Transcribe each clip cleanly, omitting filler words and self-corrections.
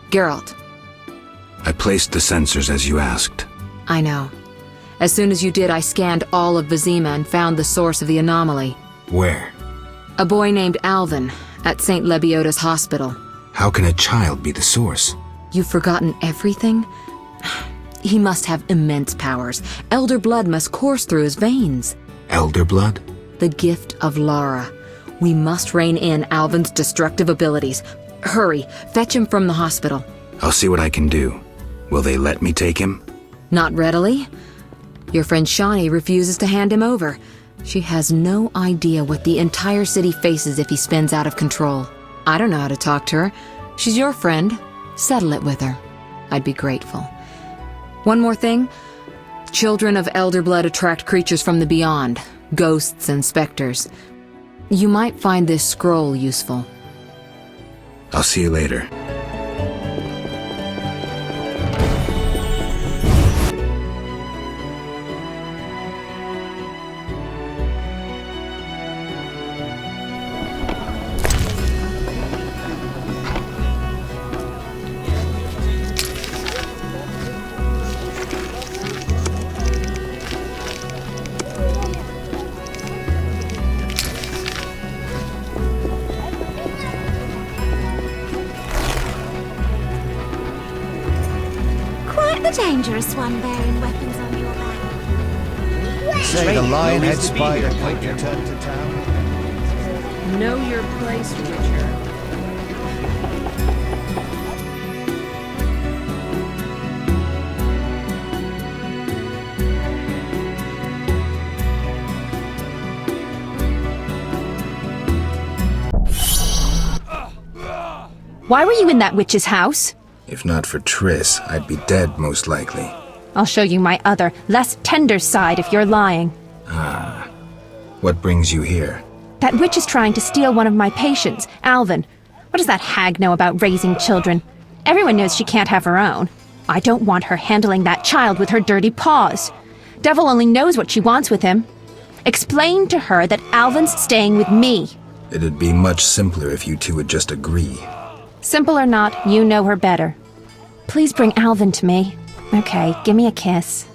Geralt. I placed the sensors as you asked. I know. As soon as you did, I scanned all of Vizima and found the source of the anomaly. Where? A boy named Alvin, at St. Lebioda's hospital. How can a child be the source? You've forgotten everything? He must have immense powers. Elder blood must course through his veins. Elder blood? The gift of Lara. We must rein in Alvin's destructive abilities. Hurry, fetch him from the hospital. I'll see what I can do. Will they let me take him? Not readily. Your friend Shani refuses to hand him over. She has no idea what the entire city faces if he spins out of control. I don't know how to talk to her. She's your friend. Settle it with her. I'd be grateful. One more thing. Children of Elder Blood attract creatures from the beyond, ghosts and specters. You might find this scroll useful. I'll see you later. The dangerous one bearing weapons on your back. Say the Lionhead spider might return to town. Know your place, Witcher. Why were you in that witch's house? If not for Triss, I'd be dead most likely. I'll show you my other, less tender side if you're lying. What brings you here? That witch is trying to steal one of my patients, Alvin. What does that hag know about raising children? Everyone knows she can't have her own. I don't want her handling that child with her dirty paws. Devil only knows what she wants with him. Explain to her that Alvin's staying with me. It'd be much simpler if you two would just agree. Simple or not, you know her better. Please bring Alvin to me. Okay, give me a kiss.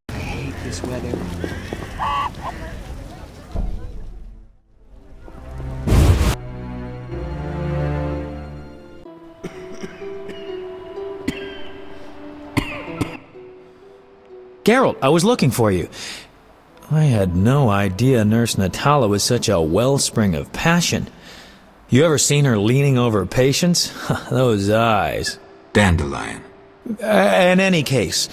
I hate this weather. Geralt, I was looking for you. I had no idea Nurse Natala was such a wellspring of passion. You ever seen her leaning over patients? Those eyes. Dandelion. In any case,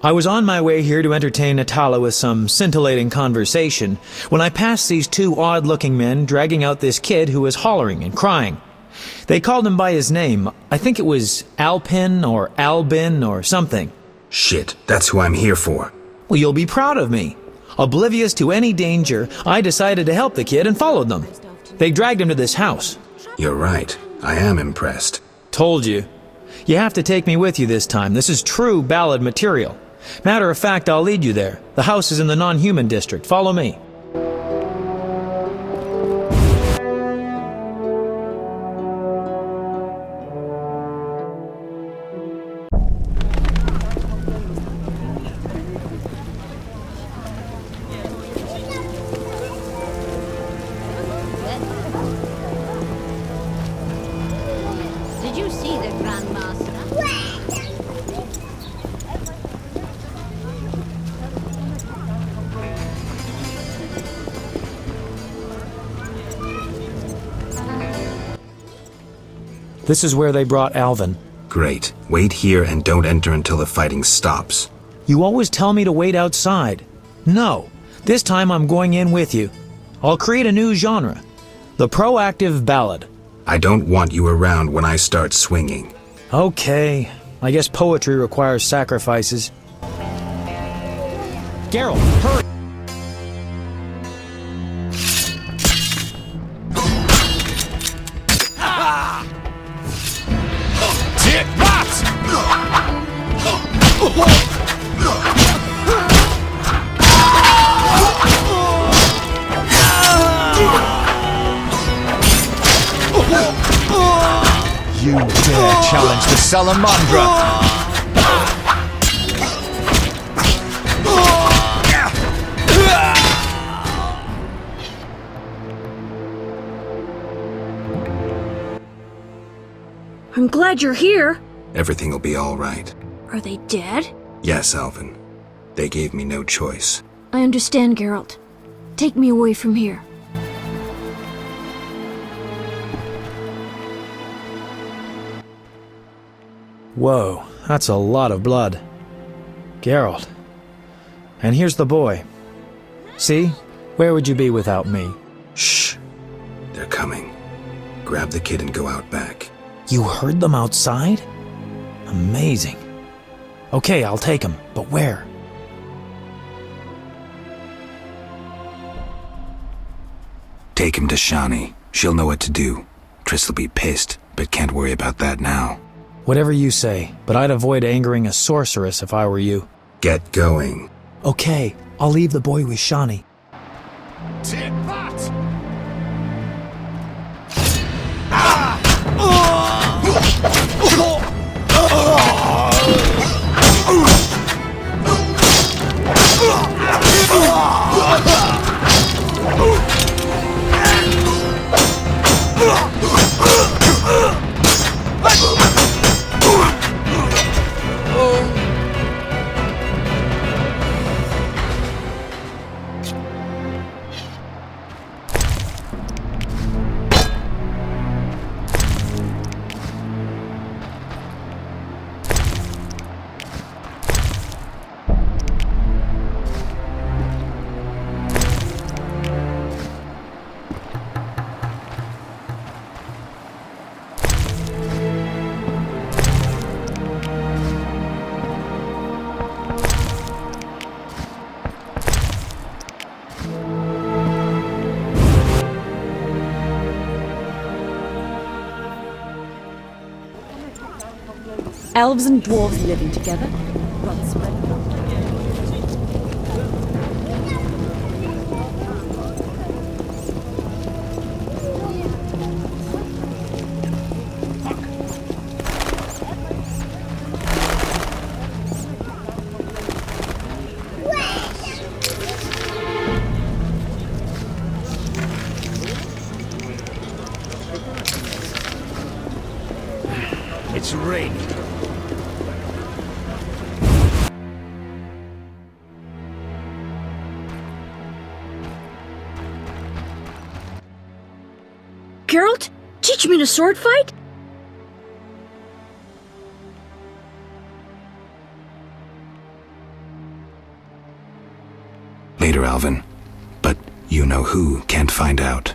I was on my way here to entertain Natala with some scintillating conversation when I passed these two odd-looking men dragging out this kid who was hollering and crying. They called him by his name. I think it was Alpin or Albin or something. Shit, that's who I'm here for. Well, you'll be proud of me. Oblivious to any danger, I decided to help the kid and followed them. They dragged him to this house. You're right. I am impressed. Told you. You have to take me with you this time. This is true ballad material. Matter of fact, I'll lead you there. The house is in the non-human district. Follow me. Did you see the Grandmaster? This is where they brought Alvin. Great. Wait here and don't enter until the fighting stops. You always tell me to wait outside. No, this time I'm going in with you. I'll create a new genre. The proactive ballad. I don't want you around when I start swinging. Okay, I guess poetry requires sacrifices. Geralt, hurry! You dare challenge the Salamandra! I'm glad you're here. Everything will be all right. Are they dead? Yes, Alvin. They gave me no choice. I understand, Geralt. Take me away from here. Whoa, that's a lot of blood. Geralt. And here's the boy. See? Where would you be without me? Shh. They're coming. Grab the kid and go out back. You heard them outside? Amazing. Okay, I'll take him, but where? Take him to Shani. She'll know what to do. Triss will be pissed, but can't worry about that now. Whatever you say, but I'd avoid angering a sorceress if I were you. Get going. Okay, I'll leave the boy with Shani. Take that! Elves and dwarves living together. It's raining. Geralt, teach me to sword fight? Later, Alvin. But you know who can't find out.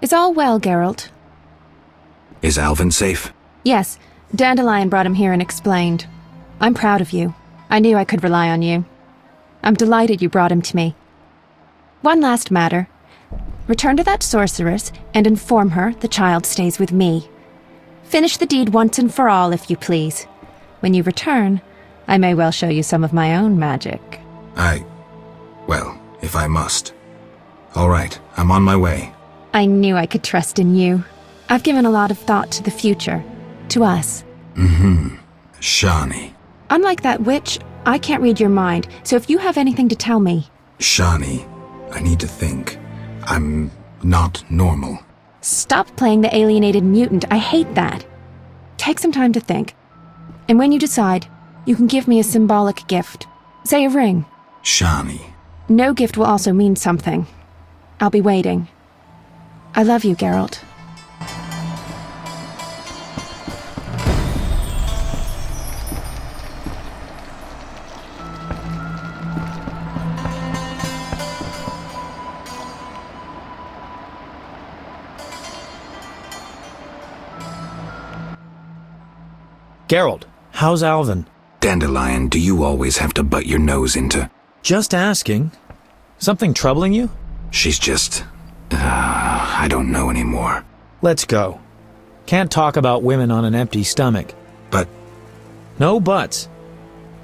Is all well, Geralt? Is Alvin safe? Yes, Dandelion brought him here and explained. I'm proud of you. I knew I could rely on you. I'm delighted you brought him to me. One last matter. Return to that sorceress and inform her the child stays with me. Finish the deed once and for all, if you please. When you return, I may well show you some of my own magic. Well, if I must. All right, I'm on my way. I knew I could trust in you. I've given a lot of thought to the future. To us. Shani. Unlike that witch, I can't read your mind, so if you have anything to tell me... Shani, I need to think. I'm not normal. Stop playing the alienated mutant. I hate that. Take some time to think. And when you decide, you can give me a symbolic gift. Say a ring. Shani. No gift will also mean something. I'll be waiting. I love you, Geralt. Geralt, how's Alvin? Dandelion, do you always have to butt your nose into... Just asking. Something troubling you? She's just... I don't know anymore. Let's go. Can't talk about women on an empty stomach. But... No buts.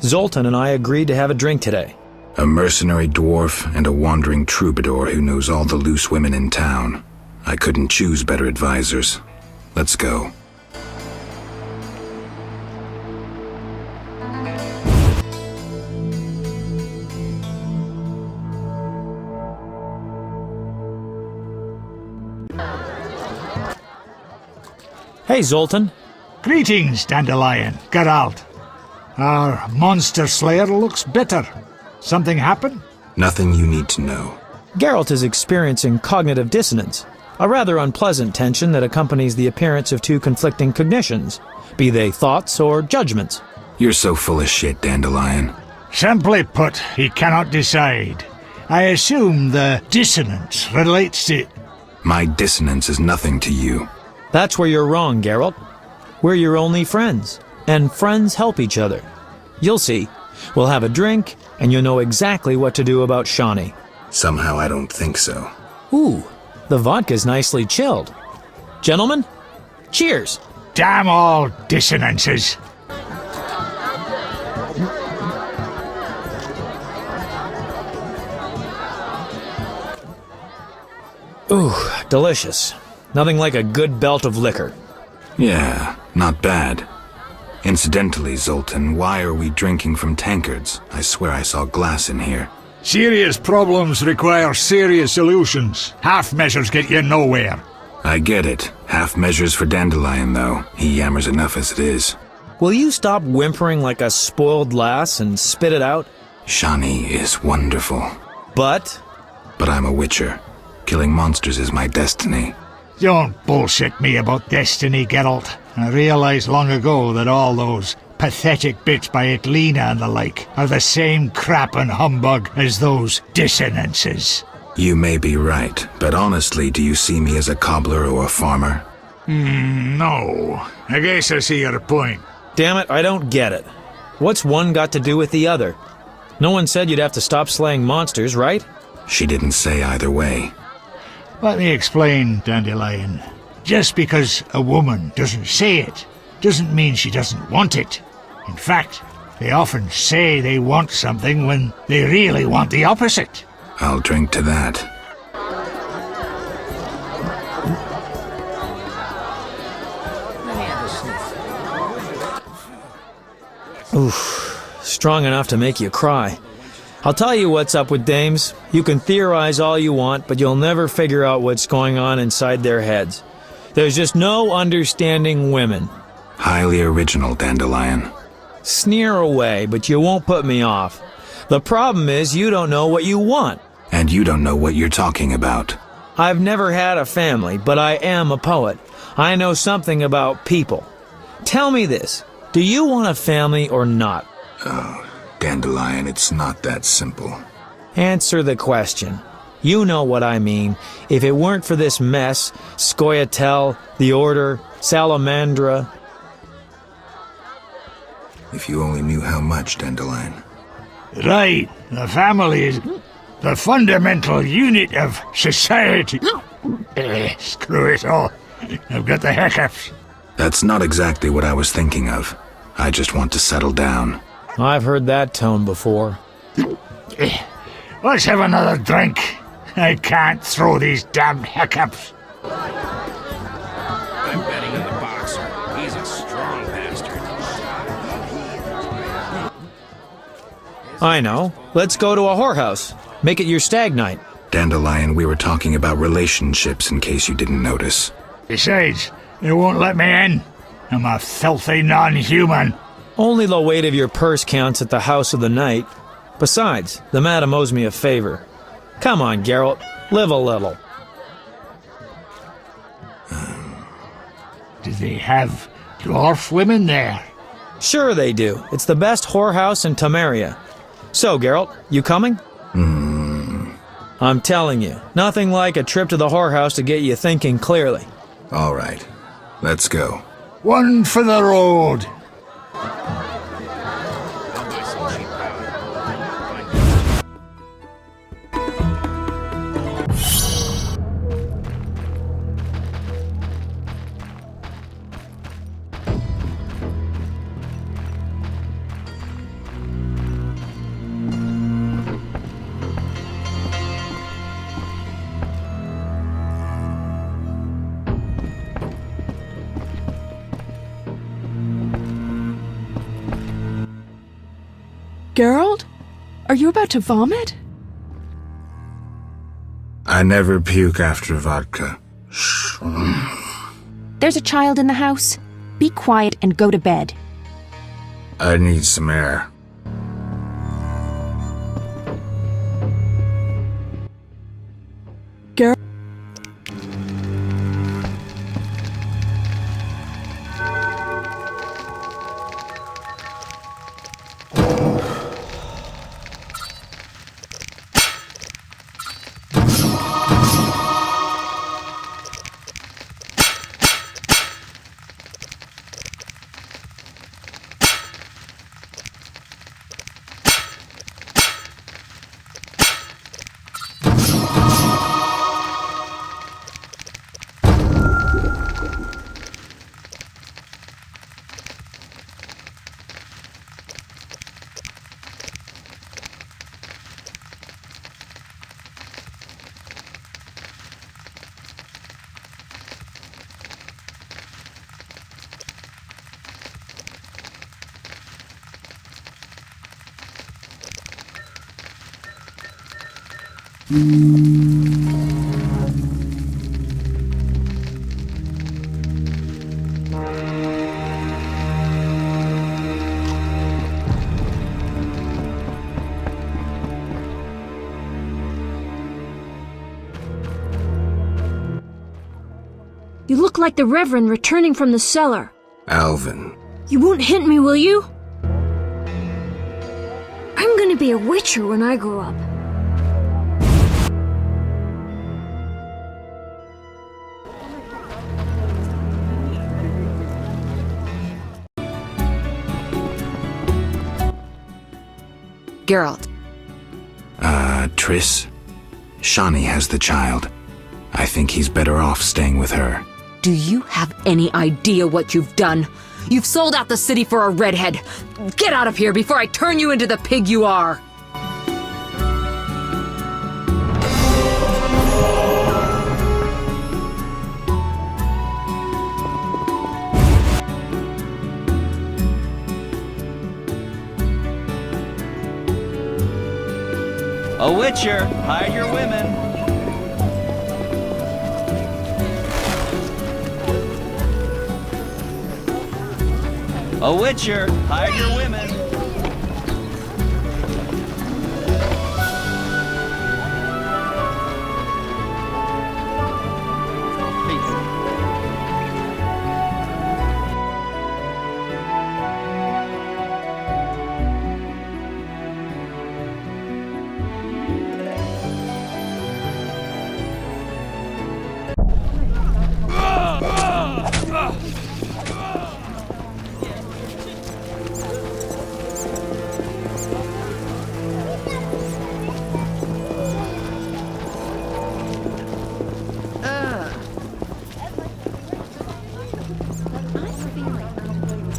Zoltan and I agreed to have a drink today. A mercenary dwarf and a wandering troubadour who knows all the loose women in town. I couldn't choose better advisors. Let's go. Hey, Zoltan. Greetings, Dandelion, Geralt. Our monster slayer looks bitter. Something happened? Nothing you need to know. Geralt is experiencing cognitive dissonance, a rather unpleasant tension that accompanies the appearance of two conflicting cognitions, be they thoughts or judgments. You're so full of shit, Dandelion. Simply put, he cannot decide. I assume the dissonance relates to... My dissonance is nothing to you. That's where you're wrong, Geralt. We're your only friends, and friends help each other. You'll see. We'll have a drink, and you'll know exactly what to do about Shawnee. Somehow I don't think so. Ooh, the vodka's nicely chilled. Gentlemen, cheers! Damn all dissonances. Ooh, delicious. Nothing like a good belt of liquor. Yeah, not bad. Incidentally, Zoltan, why are we drinking from tankards? I swear I saw glass in here. Serious problems require serious solutions. Half measures get you nowhere. I get it. Half measures for Dandelion, though. He yammers enough as it is. Will you stop whimpering like a spoiled lass and spit it out? Shawnee is wonderful. But I'm a witcher. Killing monsters is my destiny. Don't bullshit me about destiny, Geralt. I realized long ago that all those pathetic bits by Etlina and the like are the same crap and humbug as those dissonances. You may be right, but honestly, do you see me as a cobbler or a farmer? No. I guess I see your point. damn it, I don't get it. What's one got to do with the other? No one said you'd have to stop slaying monsters, right? She didn't say either way. Let me explain, Dandelion. Just because a woman doesn't say it, doesn't mean she doesn't want it. In fact, they often say they want something when they really want the opposite. I'll drink to that. Oof, strong enough to make you cry. I'll tell you what's up with dames. You can theorize all you want, but you'll never figure out what's going on inside their heads. There's just no understanding women. Highly original, Dandelion. Sneer away, but you won't put me off. The problem is you don't know what you want. And you don't know what you're talking about. I've never had a family, but I am a poet. I know something about people. Tell me this, do you want a family or not? Oh, Dandelion, it's not that simple. Answer the question. You know what I mean. If it weren't for this mess, Scoia'tael, the Order, Salamandra... If you only knew how much, Dandelion. Right, the family is the fundamental unit of society. Screw it all. I've got the hiccups. That's not exactly what I was thinking of. I just want to settle down. I've heard that tone before. Let's have another drink. I can't throw these damn hiccups. I'm betting on the boxer. He's a strong bastard. I know. Let's go to a whorehouse. Make it your stag night. Dandelion, we were talking about relationships in case you didn't notice. Besides, they won't let me in. I'm a filthy non-human. Only the weight of your purse counts at the house of the night. Besides, the madam owes me a favor. Come on, Geralt. Live a little. Do they have dwarf women there? Sure they do. It's the best whorehouse in Temeria. So, Geralt, you coming? I'm telling you, nothing like a trip to the whorehouse to get you thinking clearly. All right, let's go. One for the road. I'll buy some cheap powder. Geralt? Are you about to vomit? I never puke after vodka. Shh. There's a child in the house. Be quiet and go to bed. I need some air. Geralt? You look like the Reverend returning from the cellar. Alvin. You won't hint me, will you? I'm gonna be a witcher when I grow up. Geralt. Triss? Shani has the child. I think he's better off staying with her. Do you have any idea what you've done? You've sold out the city for a redhead. Get out of here before I turn you into the pig you are. A witcher, hide your women. A witcher, hide your women.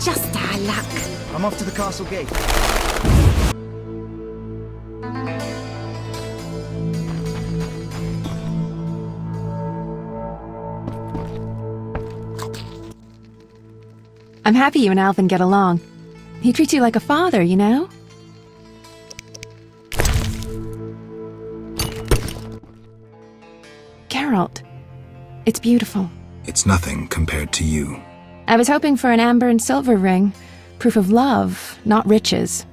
Just our luck. I'm off to the castle gate. I'm happy you and Alvin get along. He treats you like a father, you know? Geralt, it's beautiful. It's nothing compared to you. I was hoping for an amber and silver ring. Proof of love, not riches.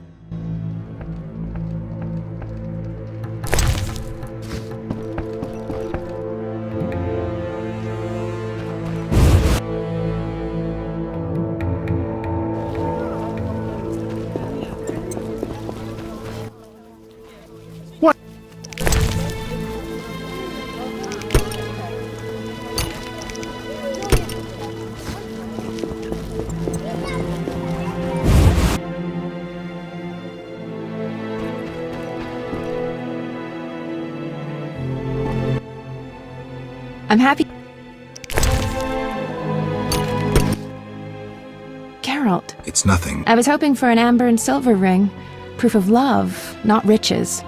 I'm happy. Geralt. It's nothing. I was hoping for an amber and silver ring. Proof of love, not riches.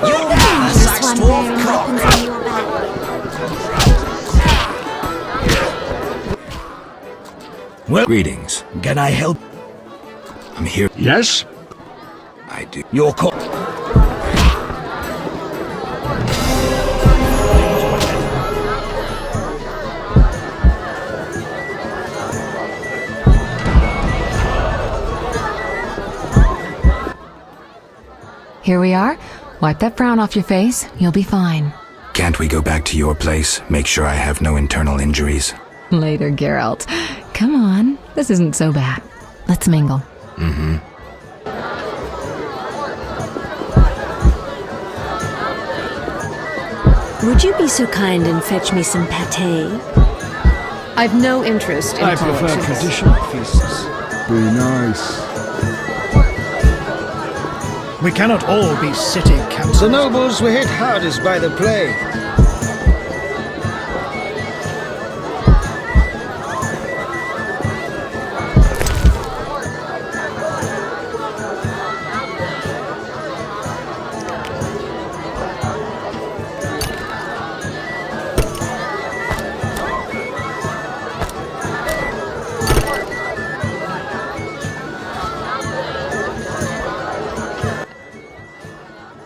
You'll meet the Sax Dwarf cock. Well, greetings. Can I help? I'm here. Yes? I do. Your call. Here we are. Wipe that frown off your face. You'll be fine. Can't we go back to your place? Make sure I have no internal injuries. Later, Geralt. Come on. This isn't so bad. Let's mingle. Mm-hmm. Would you be so kind and fetch me some pâté? I've no interest in I prefer politics. traditional feasts. Be nice. We cannot all be city councillors. The nobles were hit hardest by the plague.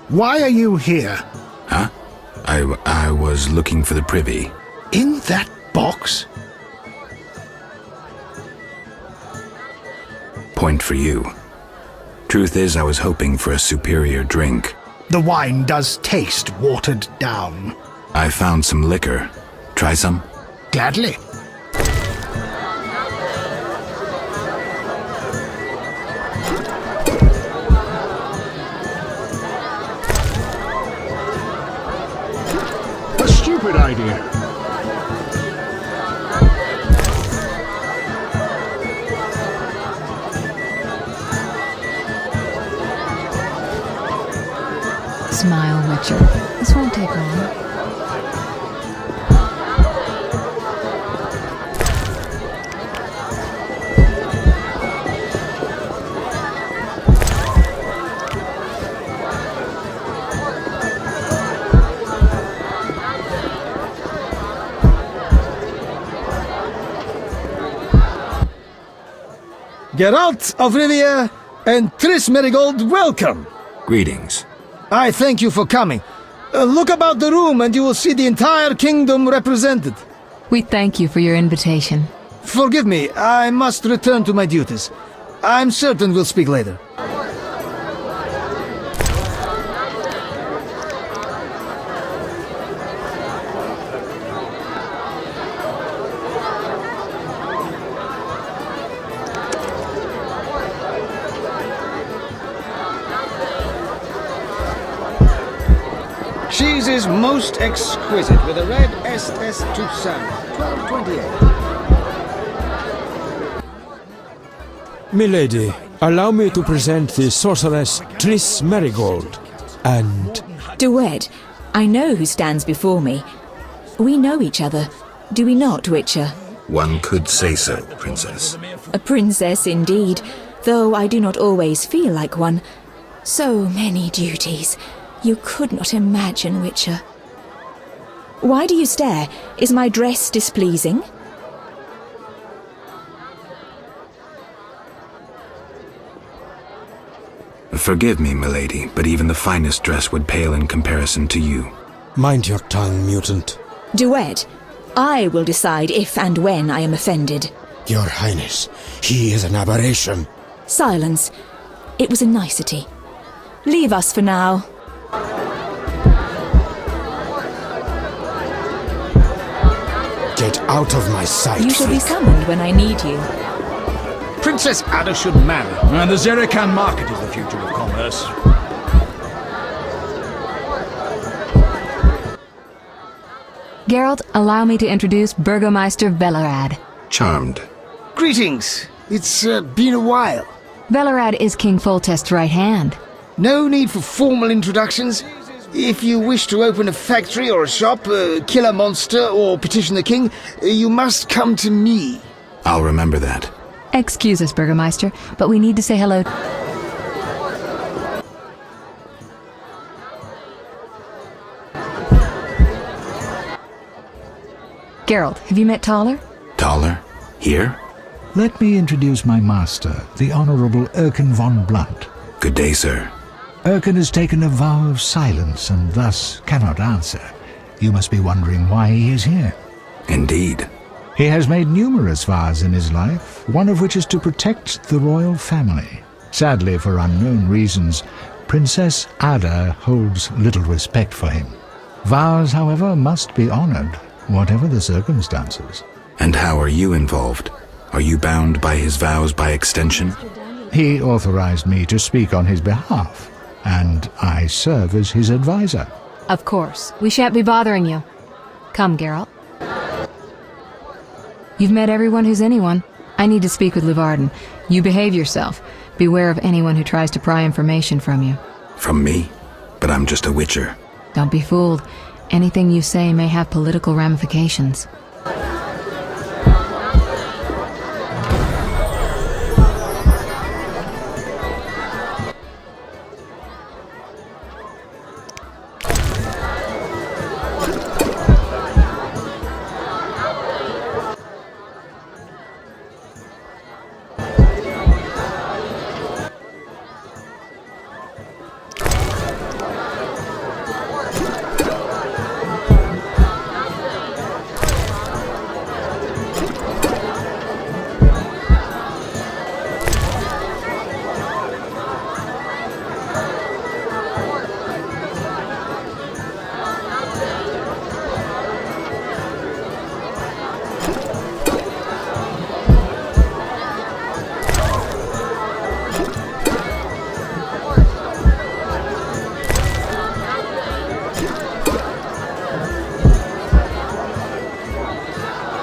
Why are you here? Huh? I was looking for the privy. In that box? Point for you. Truth is, I was hoping for a superior drink. The wine does taste watered down. I found some liquor. Try some? Gladly. A stupid idea. Smile, Witcher. This won't take long. Geralt of Rivia and Triss Merigold, welcome. Greetings. I thank you for coming. Look about the room and you will see the entire kingdom represented. We thank you for your invitation. Forgive me, I must return to my duties. I'm certain we'll speak later. Cheese is most exquisite with a red SS Toussaint, 1228. Milady, allow me to present the sorceress Triss Merigold, and... Duet, I know who stands before me. We know each other, do we not, Witcher? One could say so, Princess. A princess indeed, though I do not always feel like one. So many duties. You could not imagine, Witcher. Why do you stare? Is my dress displeasing? Forgive me, milady, but even the finest dress would pale in comparison to you. Mind your tongue, mutant. Duet, I will decide if and when I am offended. Your Highness, he is an aberration. Silence. It was a nicety. Leave us for now. Get out of my sight, You shall be freak. summoned when I need you. Princess Ada should marry, and the Zerikan market is the future of commerce. Geralt, allow me to introduce Burgomeister Velerad. Charmed. Greetings. It's been a while. Velerad is King Foltest's right hand. No need for formal introductions. If you wish to open a factory or a shop, kill a monster, or petition the king, you must come to me. I'll remember that. Excuse us, Burgomeister, but we need to say hello. Geralt, have you met Taller? Taller? Here? Let me introduce my master, the Honorable Erkin von Blunt. Good day, sir. Erkin has taken a vow of silence and thus cannot answer. You must be wondering why he is here. Indeed. He has made numerous vows in his life, one of which is to protect the royal family. Sadly, for unknown reasons, Princess Ada holds little respect for him. Vows, however, must be honored, whatever the circumstances. And how are you involved? Are you bound by his vows by extension? He authorized me to speak on his behalf, and I serve as his advisor. Of course. We shan't be bothering you. Come, Geralt. You've met everyone who's anyone. I need to speak with Luvarden. You behave yourself. Beware of anyone who tries to pry information from you. From me? But I'm just a witcher. Don't be fooled. Anything you say may have political ramifications.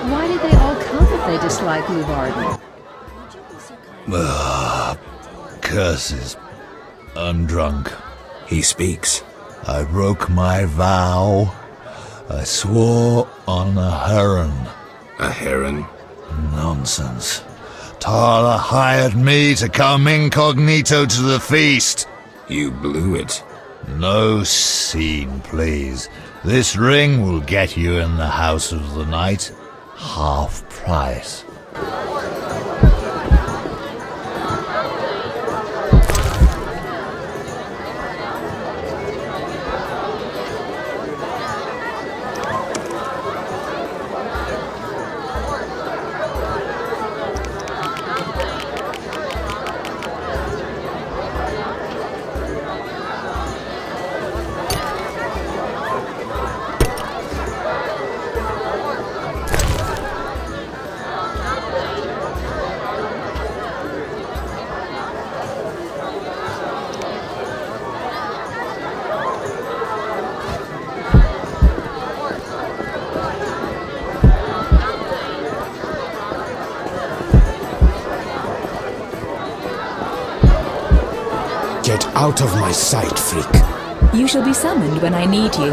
Why did they all come if they dislike Luvarden? Curses. I'm drunk. He speaks. I broke my vow. I swore on a heron. A heron? Nonsense. Tala hired me to come incognito to the feast. You blew it. No scene, please. This ring will get you in the House of the Night. Half price. Get out of my sight, freak. You shall be summoned when I need you.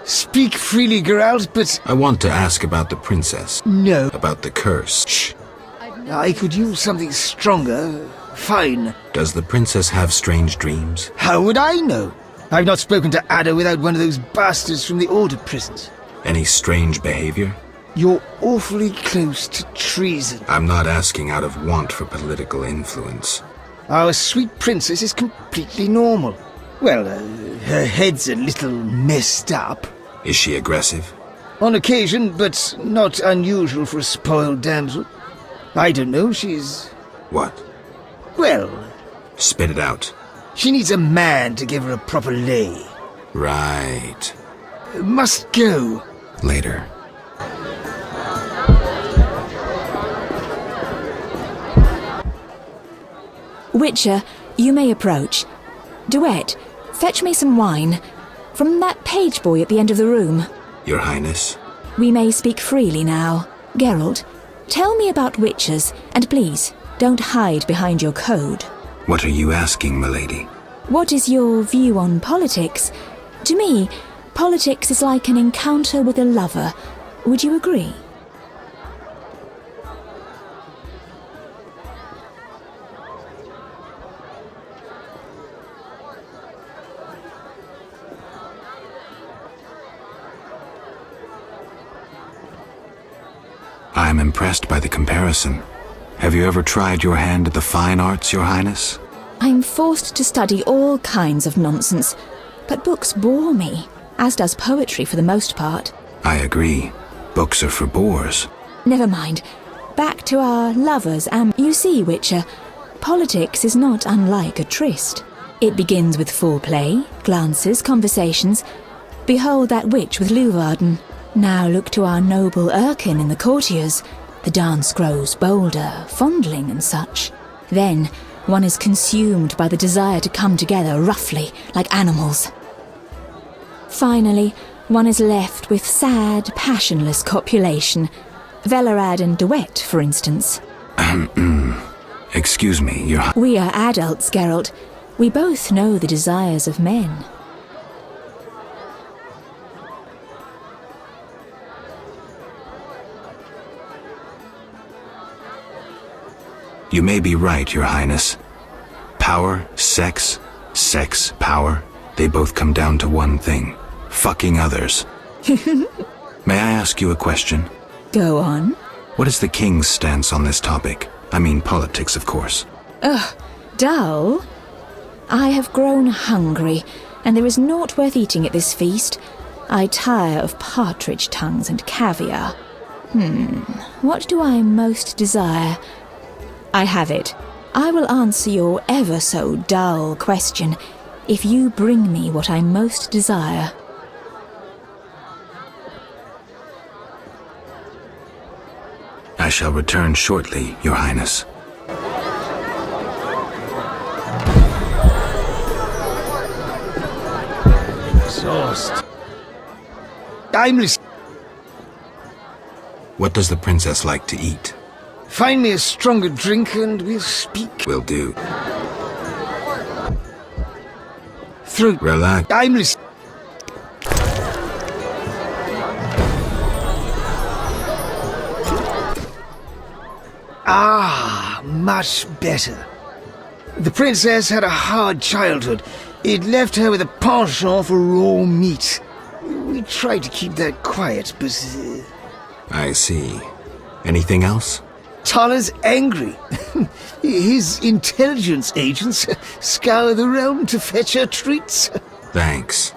Speak freely, Geralt, but... I want to ask about the princess. No. About the curse. Shh. I could use something stronger. Fine. Does the princess have strange dreams? How would I know? I've not spoken to Ada without one of those bastards from the Order prisons. Any strange behavior? You're awfully close to treason. I'm not asking out of want for political influence. Our sweet princess is completely normal. Well, her head's a little messed up. Is she aggressive? On occasion, but not unusual for a spoiled damsel. I don't know, she's... What? Well... Spit it out. She needs a man to give her a proper lay. Right. Must go. Later. Witcher, you may approach. Duet, fetch me some wine. From that page boy at the end of the room. Your Highness? We may speak freely now. Geralt, tell me about witchers, and please, don't hide behind your code. What are you asking, milady? What is your view on politics? To me, politics is like an encounter with a lover. Would you agree? I'm impressed by the comparison. Have you ever tried your hand at the fine arts, Your Highness? I'm forced to study all kinds of nonsense, but books bore me, as does poetry for the most part. I agree. Books are for bores. Never mind. Back to our lovers, and you see, Witcher, politics is not unlike a tryst. It begins with foreplay, glances, conversations. Behold that witch with Luvarden. Now look to our noble Erkin in the courtiers. The dance grows bolder, fondling and such. Then one is consumed by the desire to come together roughly, like animals. Finally, one is left with sad, passionless copulation. Velerad and Duet, for instance. Excuse me, We are adults, Geralt. We both know the desires of men. You may be right, Your Highness. Power, sex, power, they both come down to one thing. Fucking others. May I ask you a question? Go on. What is the king's stance on this topic? I mean politics, of course. Ugh, dull? I have grown hungry, and there is naught worth eating at this feast. I tire of partridge tongues and caviar. What do I most desire? I have it. I will answer your ever so dull question if you bring me what I most desire. I shall return shortly, Your Highness. Exhaust. I'm listening. What does the princess like to eat? Find me a stronger drink and we'll speak. Will do. Through. Relax. I'm listening. Ah, much better. The princess had a hard childhood. It left her with a penchant for raw meat. We tried to keep that quiet, but... I see. Anything else? Tala's angry. His intelligence agents scour the realm to fetch her treats. Thanks.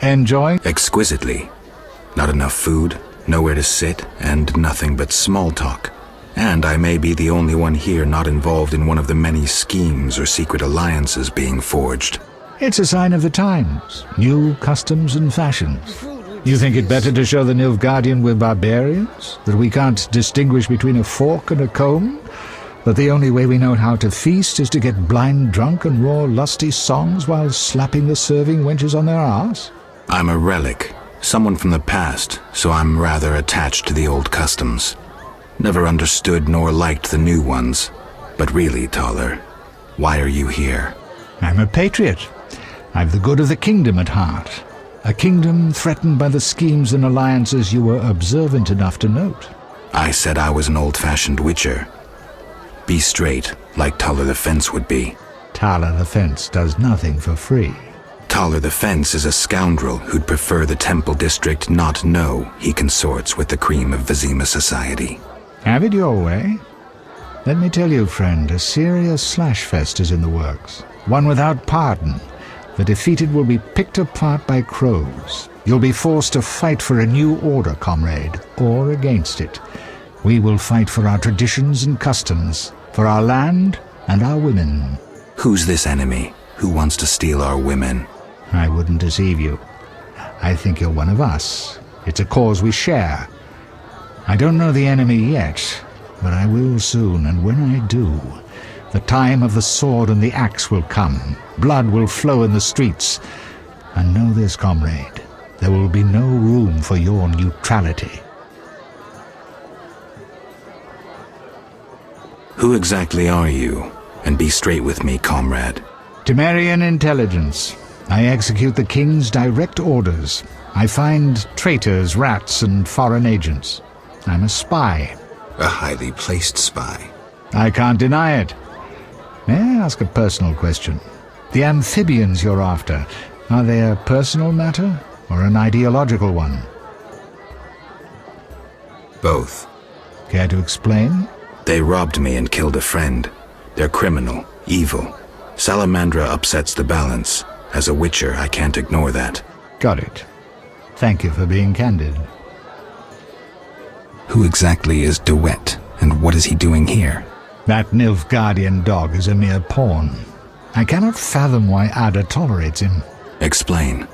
Enjoy? Exquisitely. Not enough food, nowhere to sit, and nothing but small talk. And I may be the only one here not involved in one of the many schemes or secret alliances being forged. It's a sign of the times. New customs and fashions. You think it better to show the Nilfgaardian we're barbarians? That we can't distinguish between a fork and a comb? That the only way we know how to feast is to get blind drunk and roar lusty songs while slapping the serving wenches on their arse? I'm a relic, someone from the past, so I'm rather attached to the old customs. Never understood nor liked the new ones. But really, Thaler, why are you here? I'm a patriot. I've the good of the kingdom at heart. A kingdom threatened by the schemes and alliances you were observant enough to note. I said I was an old-fashioned witcher. Be straight, like Thaler the Fence would be. Thaler the Fence does nothing for free. Thaler the Fence is a scoundrel who'd prefer the Temple District not know he consorts with the cream of Vizima society. Have it your way. Let me tell you, friend, a serious slashfest is in the works. One without pardon. The defeated will be picked apart by crows. You'll be forced to fight for a new order, comrade, or against it. We will fight for our traditions and customs, for our land and our women. Who's this enemy? Who wants to steal our women? I wouldn't deceive you. I think you're one of us. It's a cause we share. I don't know the enemy yet, but I will soon, and when I do, the time of the sword and the axe will come. Blood will flow in the streets. And know this, comrade, there will be no room for your neutrality. Who exactly are you? And be straight with me, comrade. Temerian intelligence. I execute the king's direct orders. I find traitors, rats, and foreign agents. I'm a spy. A highly placed spy. I can't deny it. May I ask a personal question? The amphibians you're after, are they a personal matter or an ideological one? Both. Care to explain? They robbed me and killed a friend. They're criminal, evil. Salamandra upsets the balance. As a Witcher, I can't ignore that. Got it. Thank you for being candid. Who exactly is DeWitt, and what is he doing here? That Nilfgaardian dog is a mere pawn. I cannot fathom why Ada tolerates him. Explain.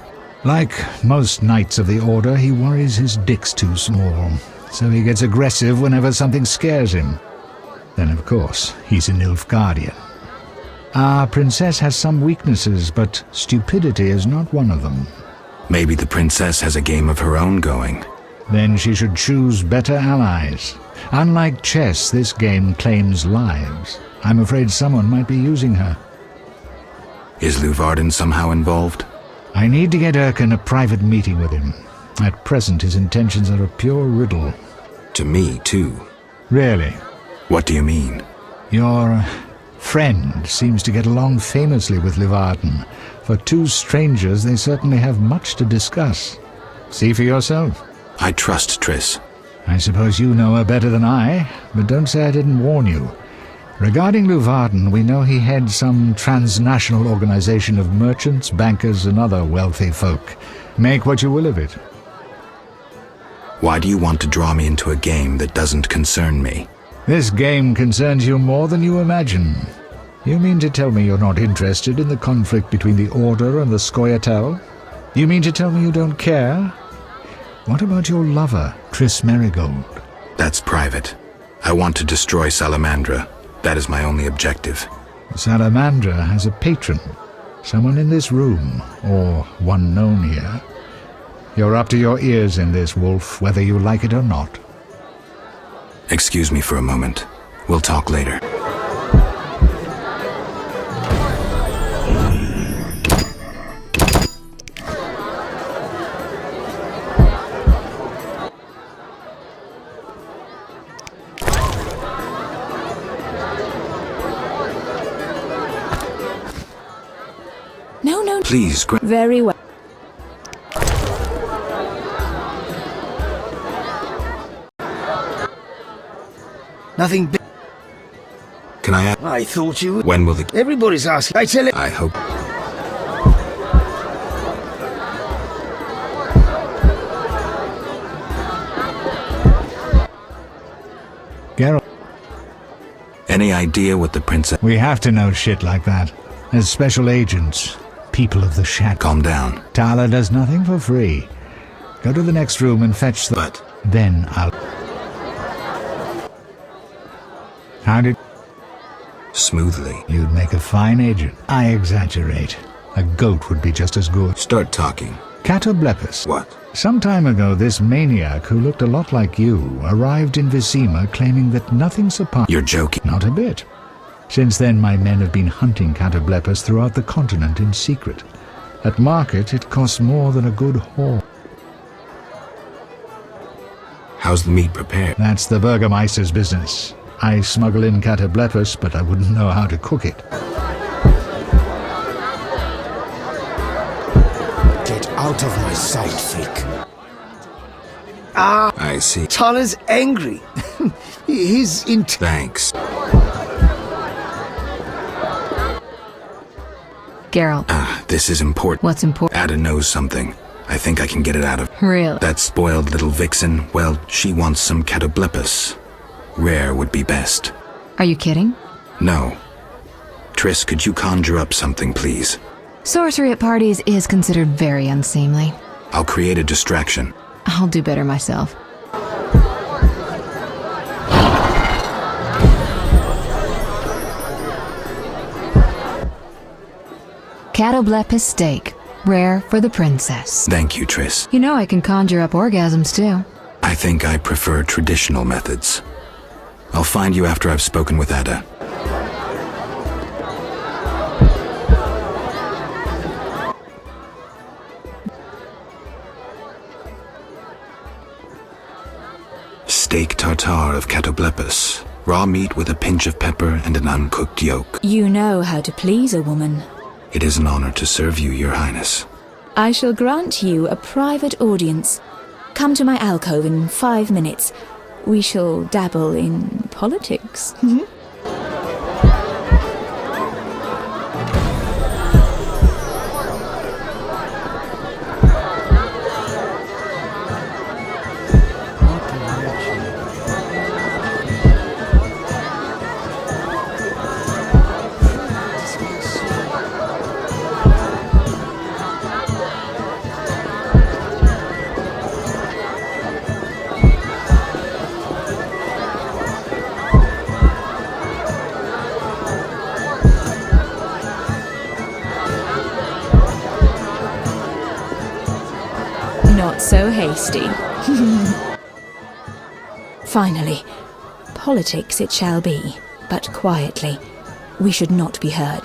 Like most knights of the Order, he worries his dick's too small, so he gets aggressive whenever something scares him. Then, of course, he's a Nilfgaardian. Our princess has some weaknesses, but stupidity is not one of them. Maybe the princess has a game of her own going. Then she should choose better allies. Unlike chess, this game claims lives. I'm afraid someone might be using her. Is Luvarden somehow involved? I need to get Erkin a private meeting with him. At present, his intentions are a pure riddle. To me, too. Really? What do you mean? Your friend seems to get along famously with Luvarden. For two strangers, they certainly have much to discuss. See for yourself. I trust Triss. I suppose you know her better than I, but don't say I didn't warn you. Regarding Luvarden, we know he heads some transnational organization of merchants, bankers, and other wealthy folk. Make what you will of it. Why do you want to draw me into a game that doesn't concern me? This game concerns you more than you imagine. You mean to tell me you're not interested in the conflict between the Order and the Scoia'tael? You mean to tell me you don't care? What about your lover, Triss Merigold? That's private. I want to destroy Salamandra. That is my only objective. Salamandra has a patron. Someone in this room, or one known here. You're up to your ears in this, Wolf, whether you like it or not. Excuse me for a moment. We'll talk later. No. Please, Very well. Nothing big. Can I ask? I thought you would. When will the... Everybody's asking. I tell it. I hope... Geralt. Any idea what the princess... We have to know shit like that. As special agents, people of the shadow. Calm down. Tala does nothing for free. Go to the next room and fetch the... But... Then I'll... How did... Smoothly. You'd make a fine agent. I exaggerate. A goat would be just as good. Start talking. Catoblepus. What? Some time ago, this maniac who looked a lot like you arrived in Vizima claiming that nothing surpassed... You're joking. Not a bit. Since then, my men have been hunting Catoblepus throughout the continent in secret. At market, it costs more than a good haul. How's the meat prepared? That's the Burgermeister's business. I smuggle in Catoblepus, but I wouldn't know how to cook it. Get out of my sight, freak. Ah, I see. Tala's angry. His Thanks. Geralt. This is important. What's important? Ada knows something. I think I can get it out of... Really? That spoiled little vixen, well, she wants some Catoblepus. Rare would be best. Are you kidding? No. Triss, could you conjure up something, please? Sorcery at parties is considered very unseemly. I'll create a distraction. I'll do better myself. Catoblepus steak. Rare for the princess. Thank you, Triss. You know I can conjure up orgasms, too. I think I prefer traditional methods. I'll find you after I've spoken with Ada. Steak tartare of Catoblepus. Raw meat with a pinch of pepper and an uncooked yolk. You know how to please a woman. It is an honor to serve you, Your Highness. I shall grant you a private audience. Come to my alcove in 5 minutes. We shall dabble in politics. Not so hasty. Finally, politics it shall be, but quietly. We should not be heard.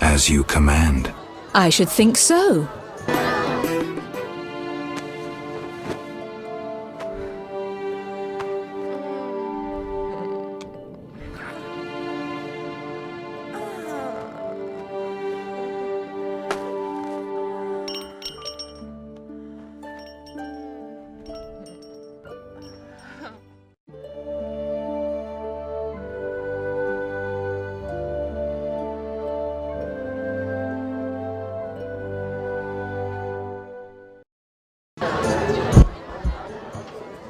As you command. I should think so.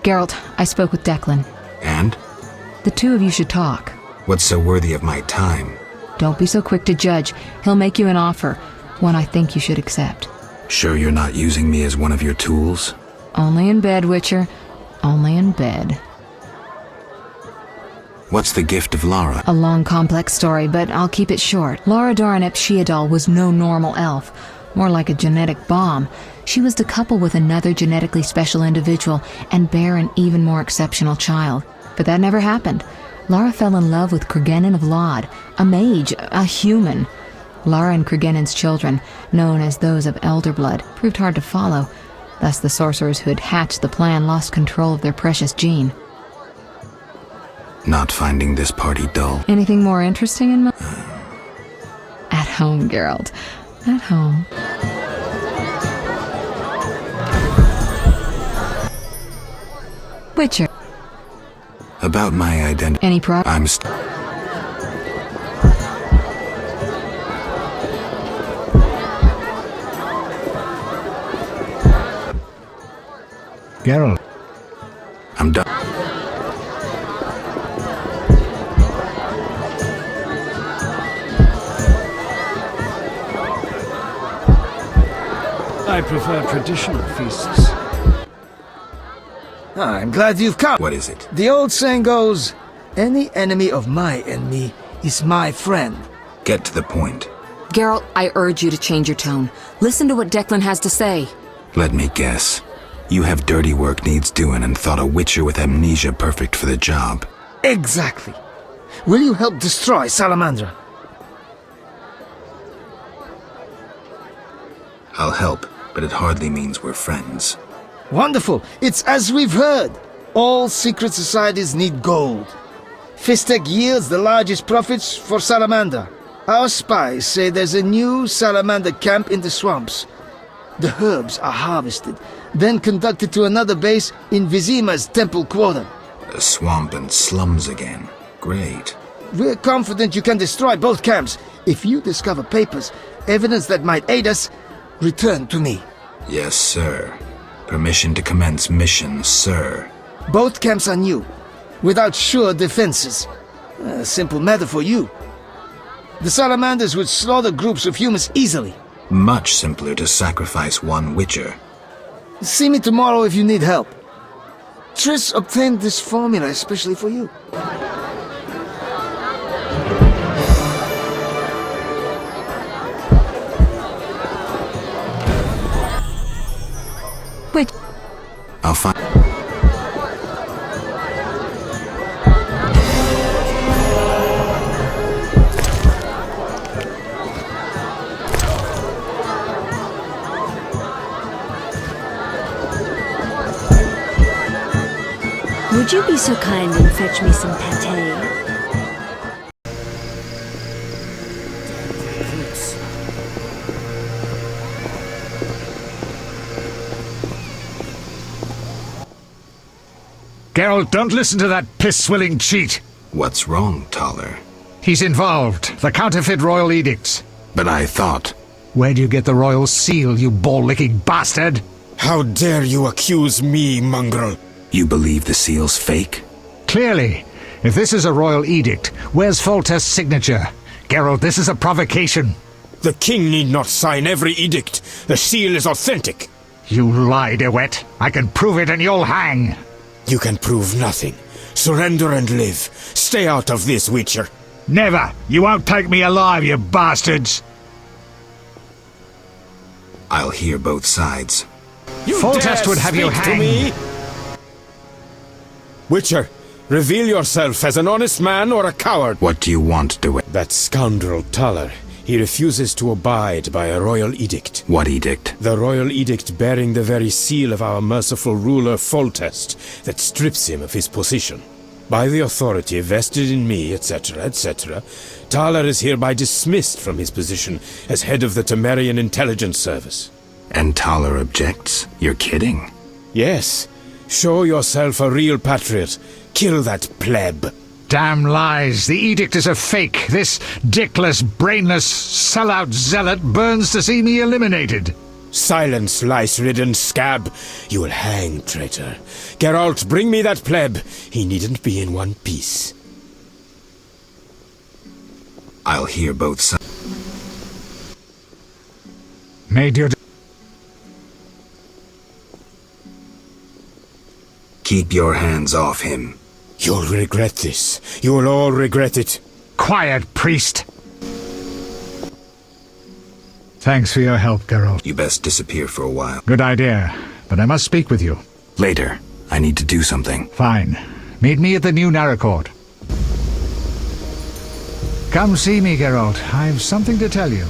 Geralt, I spoke with Declan. And? The two of you should talk. What's so worthy of my time? Don't be so quick to judge. He'll make you an offer, one I think you should accept. Sure you're not using me as one of your tools? Only in bed, Witcher. Only in bed. What's the gift of Lara? A long, complex story, but I'll keep it short. Lara Dorn ep Sheodal was no normal elf. More like a genetic bomb. She was to couple with another genetically special individual and bear an even more exceptional child. But that never happened. Lara fell in love with Cregennan of Lod, a mage, a human. Lara and Cregennan's children, known as those of Elder Blood, proved hard to follow. Thus the sorcerers who had hatched the plan lost control of their precious gene. Not finding this party dull? Anything more interesting in my... At home, Geralt. At home. Witcher. About my identity. Any problem? I'm Geralt. I'm done. I prefer traditional feasts. I'm glad you've come. What is it? The old saying goes, any enemy of my enemy is my friend. Get to the point. Geralt, I urge you to change your tone. Listen to what Declan has to say. Let me guess. You have dirty work needs doing and thought a witcher with amnesia perfect for the job. Exactly. Will you help destroy Salamandra? I'll help, but it hardly means we're friends. Wonderful. It's as we've heard. All secret societies need gold. Fistek yields the largest profits for Salamander. Our spies say there's a new Salamander camp in the swamps. The herbs are harvested, then conducted to another base in Vizima's temple quarter. A swamp and slums again. Great. We're confident you can destroy both camps. If you discover papers, evidence that might aid us, return to me. Yes, sir. Permission to commence mission, sir. Both camps are new, without sure defenses. A simple matter for you. The Salamanders would slaughter groups of humans easily. Much simpler to sacrifice one witcher. See me tomorrow if you need help. Triss obtained this formula especially for you. Wait. I'll find... Would you be so kind and fetch me some pate? Geralt, don't listen to that piss-swilling cheat. What's wrong, Taller? He's involved. The counterfeit royal edicts. But I thought... Where do you get the royal seal, you ball-licking bastard? How dare you accuse me, mongrel? You believe the seal's fake? Clearly. If this is a royal edict, where's Foltest's signature? Geralt, this is a provocation. The king need not sign every edict. The seal is authentic. You lie, DeWitt. I can prove it and you'll hang. You can prove nothing. Surrender and live. Stay out of this, Witcher. Never! You won't take me alive, you bastards! I'll hear both sides. Foltest would have you hanged. Witcher, reveal yourself as an honest man or a coward. What do you want, DeWitt? That scoundrel Taller. He refuses to abide by a royal edict. What edict? The royal edict bearing the very seal of our merciful ruler Foltest, that strips him of his position. By the authority vested in me, etc., etc., Taller is hereby dismissed from his position as head of the Temerian Intelligence Service. And Taller objects? You're kidding? Yes. Show yourself a real patriot. Kill that pleb. Damn lies. The edict is a fake. This dickless, brainless, sellout zealot burns to see me eliminated. Silence, lice-ridden scab. You will hang, traitor. Geralt, bring me that pleb. He needn't be in one piece. I'll hear both sides. Made your... Keep your hands off him. You'll regret this. You'll all regret it. Quiet, priest. Thanks for your help, Geralt. You best disappear for a while. Good idea, but I must speak with you. Later. I need to do something. Fine. Meet me at the new Naracourt. Come see me, Geralt. I've something to tell you.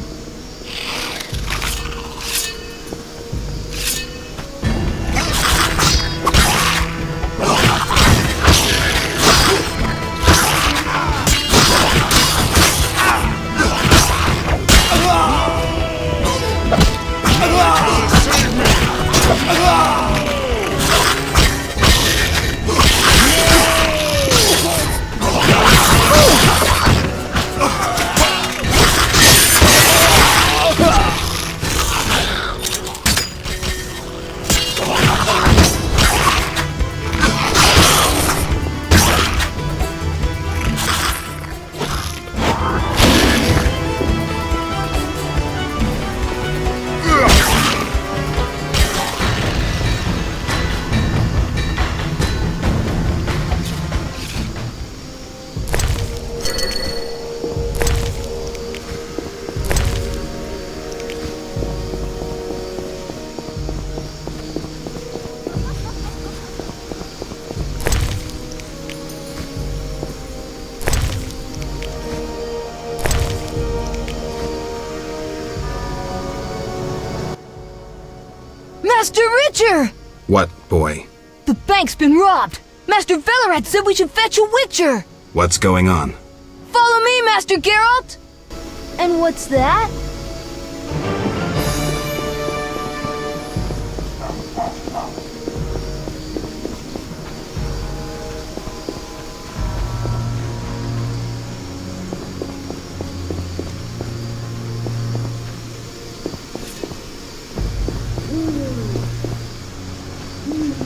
Master Witcher! What, boy? The bank's been robbed! Master Velerad said we should fetch a Witcher! What's going on? Follow me, Master Geralt! And what's that?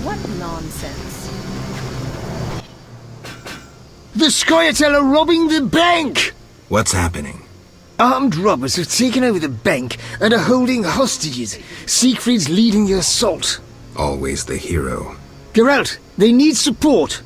What nonsense. The Scoia'tael are robbing the bank! What's happening? Armed robbers have taken over the bank and are holding hostages. Siegfried's leading the assault. Always the hero. Geralt, they need support.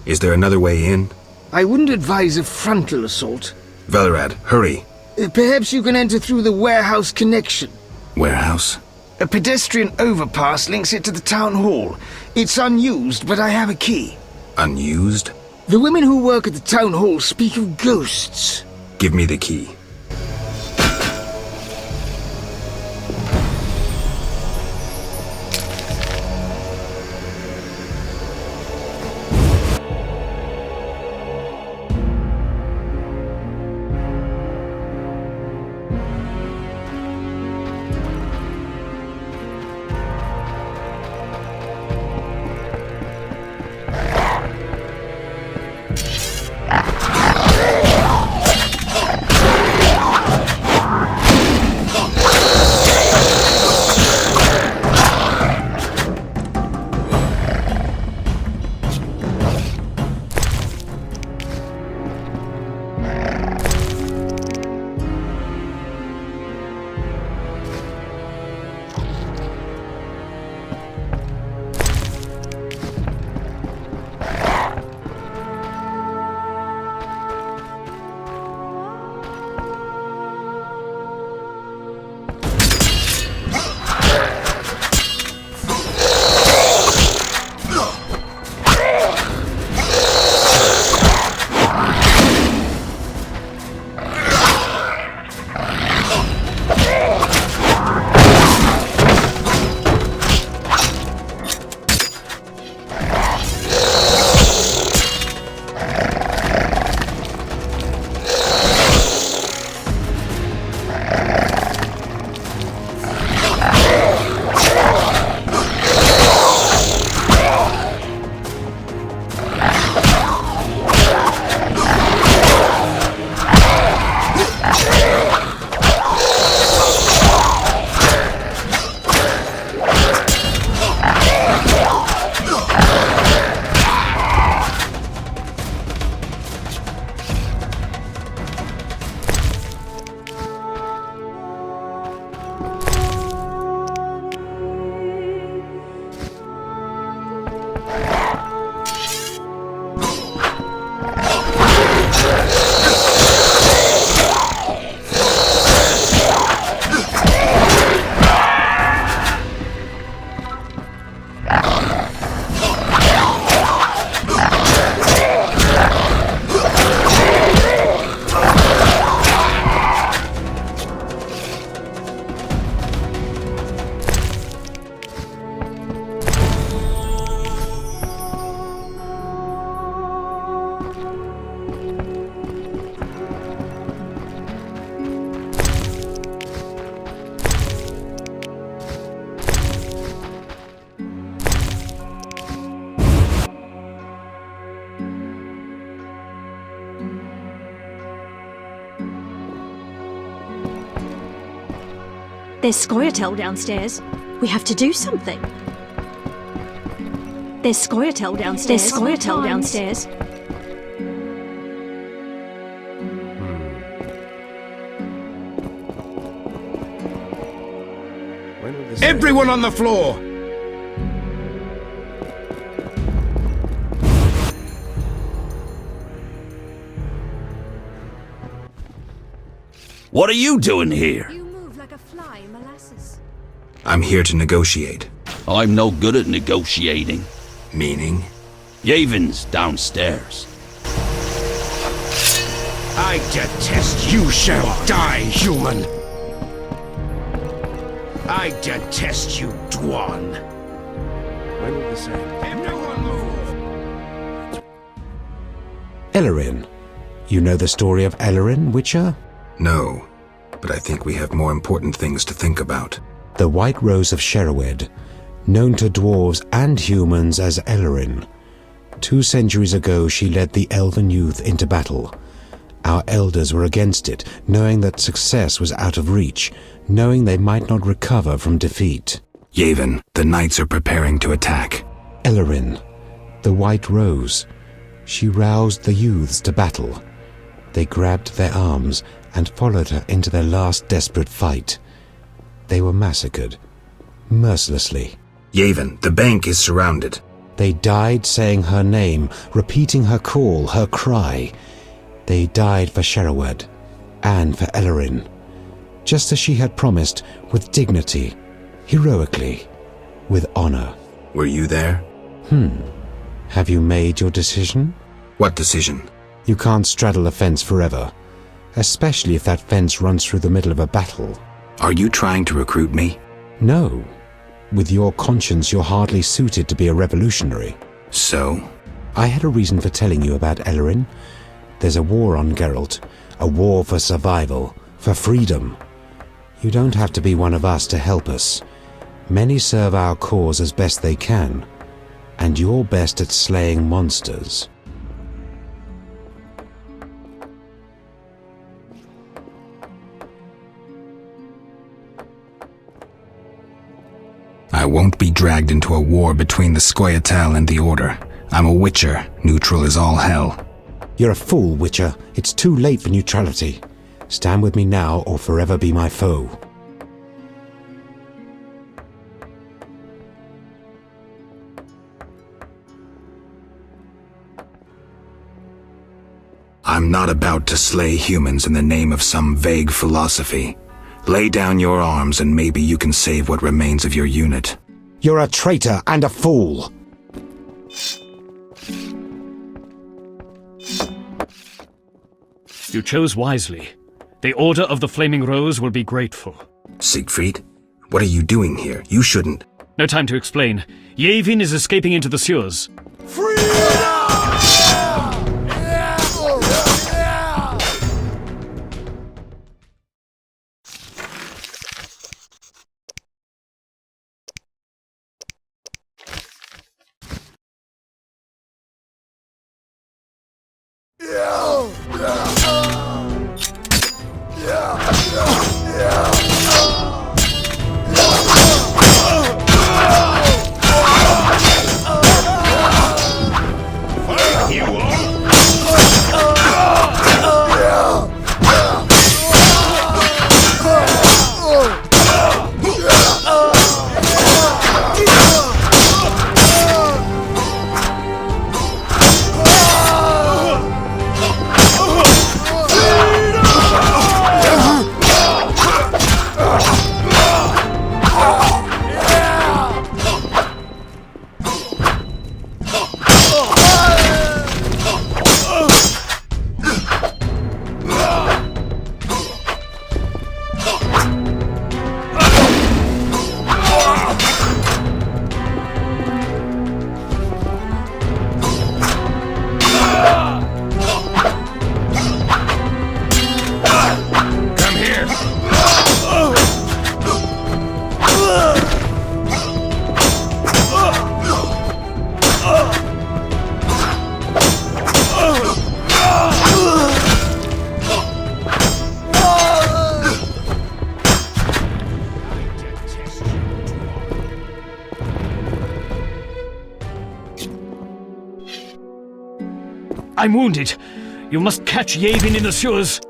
Is there another way in? I wouldn't advise a frontal assault. Velerad, hurry. Perhaps you can enter through the warehouse connection. Warehouse? A pedestrian overpass links it to the town hall. It's unused, but I have a key. Unused? The women who work at the town hall speak of ghosts. Give me the key. There's Scoia'tael downstairs. We have to do something. There's Scoia'tael downstairs. There's Scoia'tael downstairs. Everyone on the floor! What are you doing here? You move like a fly in molasses. I'm here to negotiate. I'm no good at negotiating. Meaning? Yavon's downstairs. I detest you shall die, human! I detest you, Dwan. When will this end? Everyone move! Ellerin. You know the story of Ellerin, Witcher? No, but I think we have more important things to think about. The White Rose of Sherwood, known to dwarves and humans as Ellerin. 2 centuries ago she led the elven youth into battle. Our elders were against it, knowing that success was out of reach, knowing they might not recover from defeat. Yavin, the knights are preparing to attack. Ellerin, the White Rose. She roused the youths to battle. They grabbed their arms and followed her into their last desperate fight. They were massacred, mercilessly. Yavin, the bank is surrounded. They died saying her name, repeating her call, her cry. They died for Sherwood and for Ellerin, just as she had promised, with dignity, heroically, with honor. Were you there? Have you made your decision? What decision? You can't straddle a fence forever, especially if that fence runs through the middle of a battle. Are you trying to recruit me? No. With your conscience, you're hardly suited to be a revolutionary. So? I had a reason for telling you about Ellerin. There's a war on Geralt, a war for survival, for freedom. You don't have to be one of us to help us. Many serve our cause as best they can, and you're best at slaying monsters. I won't be dragged into a war between the Scoia'tael and the Order. I'm a Witcher. Neutral is all hell. You're a fool, Witcher. It's too late for neutrality. Stand with me now or forever be my foe. I'm not about to slay humans in the name of some vague philosophy. Lay down your arms and maybe you can save what remains of your unit. You're a traitor and a fool! You chose wisely. The Order of the Flaming Rose will be grateful. Siegfried, what are you doing here? You shouldn't. No time to explain. Yavin is escaping into the sewers. You I'm wounded. You must catch Yavin in the sewers.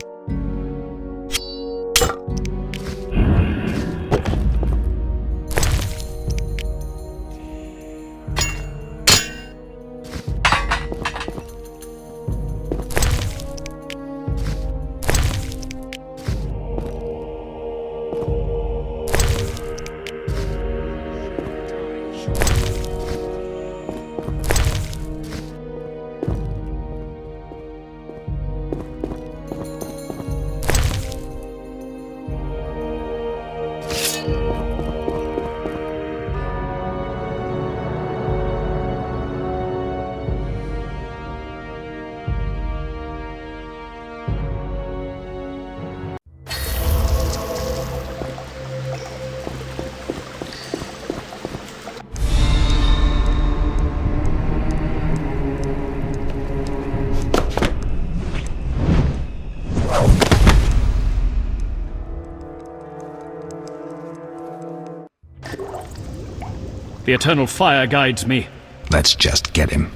The eternal fire guides me. Let's just get him.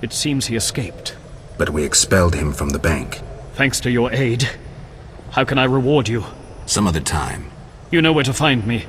It seems he escaped. But we expelled him from the bank. Thanks to your aid. How can I reward you? Some other time. You know where to find me.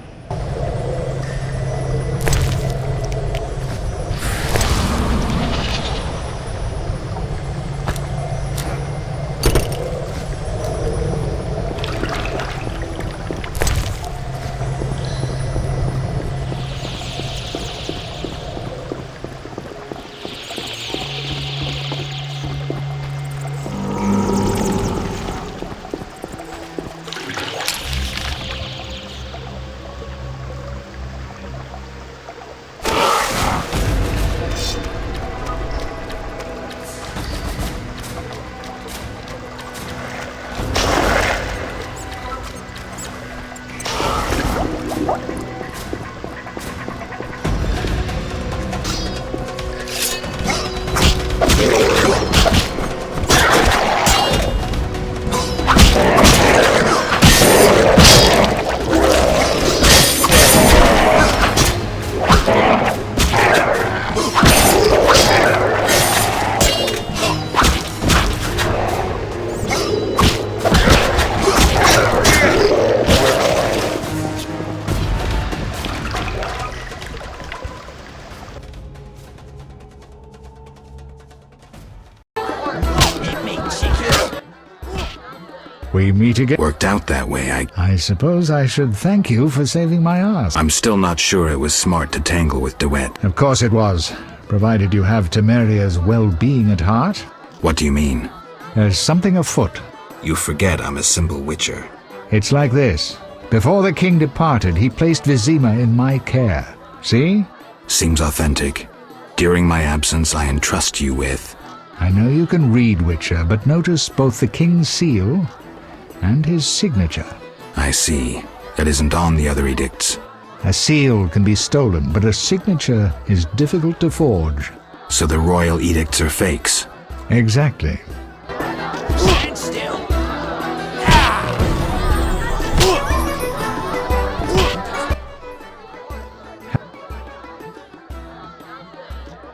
we meet again. Worked out that way, I suppose I should thank you for saving my ass. I'm still not sure it was smart to tangle with DeWitt. Of course it was, provided you have Temeria's well-being at heart. What do you mean? There's something afoot. You forget I'm a simple witcher. It's like this. Before the king departed, he placed Vizima in my care. See? Seems authentic. During my absence, I entrust you with... I know you can read, Witcher, but notice both the king's seal and his signature. I see. That isn't on the other edicts. A seal can be stolen, but a signature is difficult to forge. So the royal edicts are fakes? Exactly. Stand still.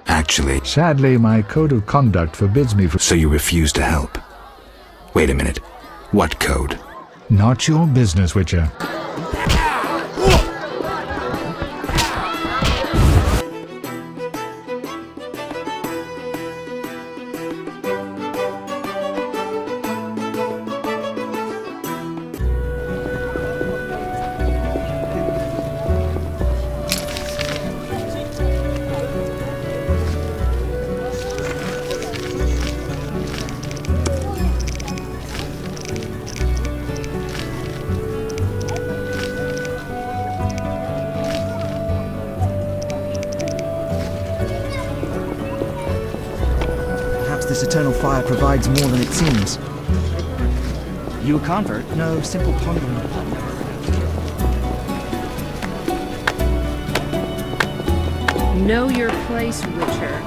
Actually... Sadly, my code of conduct forbids me from... So you refuse to help? Wait a minute. What code? Not your business, Witcher. This eternal fire provides more than it seems. You a convert? No, simple pondering. Know your place, Witcher.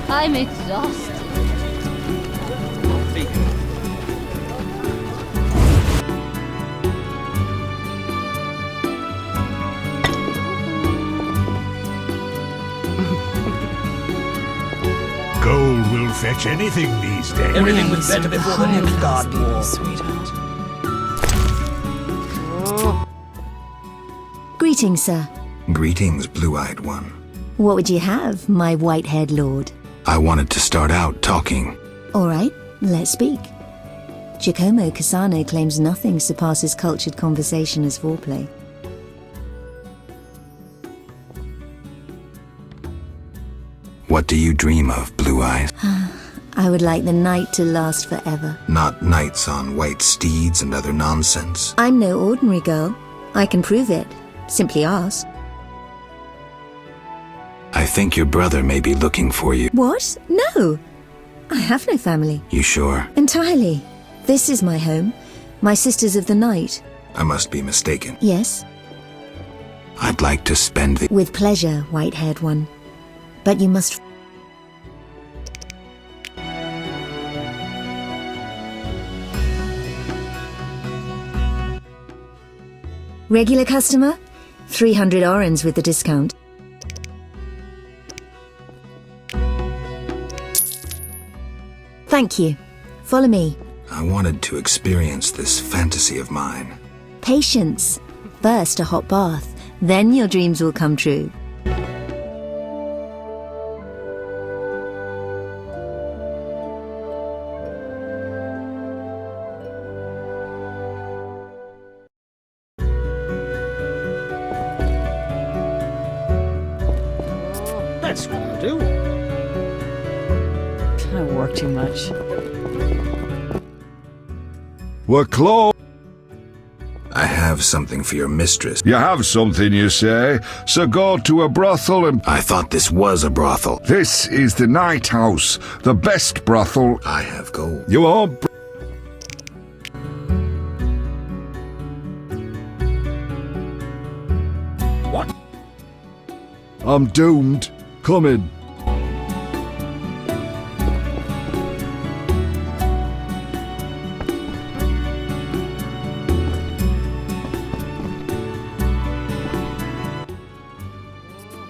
I'm exhausted. Gold will fetch anything these days. Everything was better before the Nilfgaard War. Greetings, sir. Greetings, blue-eyed one. What would you have, my white-haired lord? I wanted to start out talking. All right, let's speak. Giacomo Cassano claims nothing surpasses cultured conversation as foreplay. What do you dream of, Blue Eyes? I would like the night to last forever. Not knights on white steeds and other nonsense. I'm no ordinary girl. I can prove it. Simply ask. I think your brother may be looking for you. What? No. I have no family. You sure? Entirely. This is my home. My Sisters of the Night. I must be mistaken. Yes? I'd like to spend the... With pleasure, white-haired one. But you must... Regular customer? 300 orens with the discount. Thank you. Follow me. I wanted to experience this fantasy of mine. Patience. First a hot bath, then your dreams will come true. That's what I'll do. I work too much. We're close. I have something for your mistress. You have something, you say? So go to a brothel and... I thought this was a brothel. This is the Night House, the best brothel. I have gold. You won't... What? I'm doomed. Come in.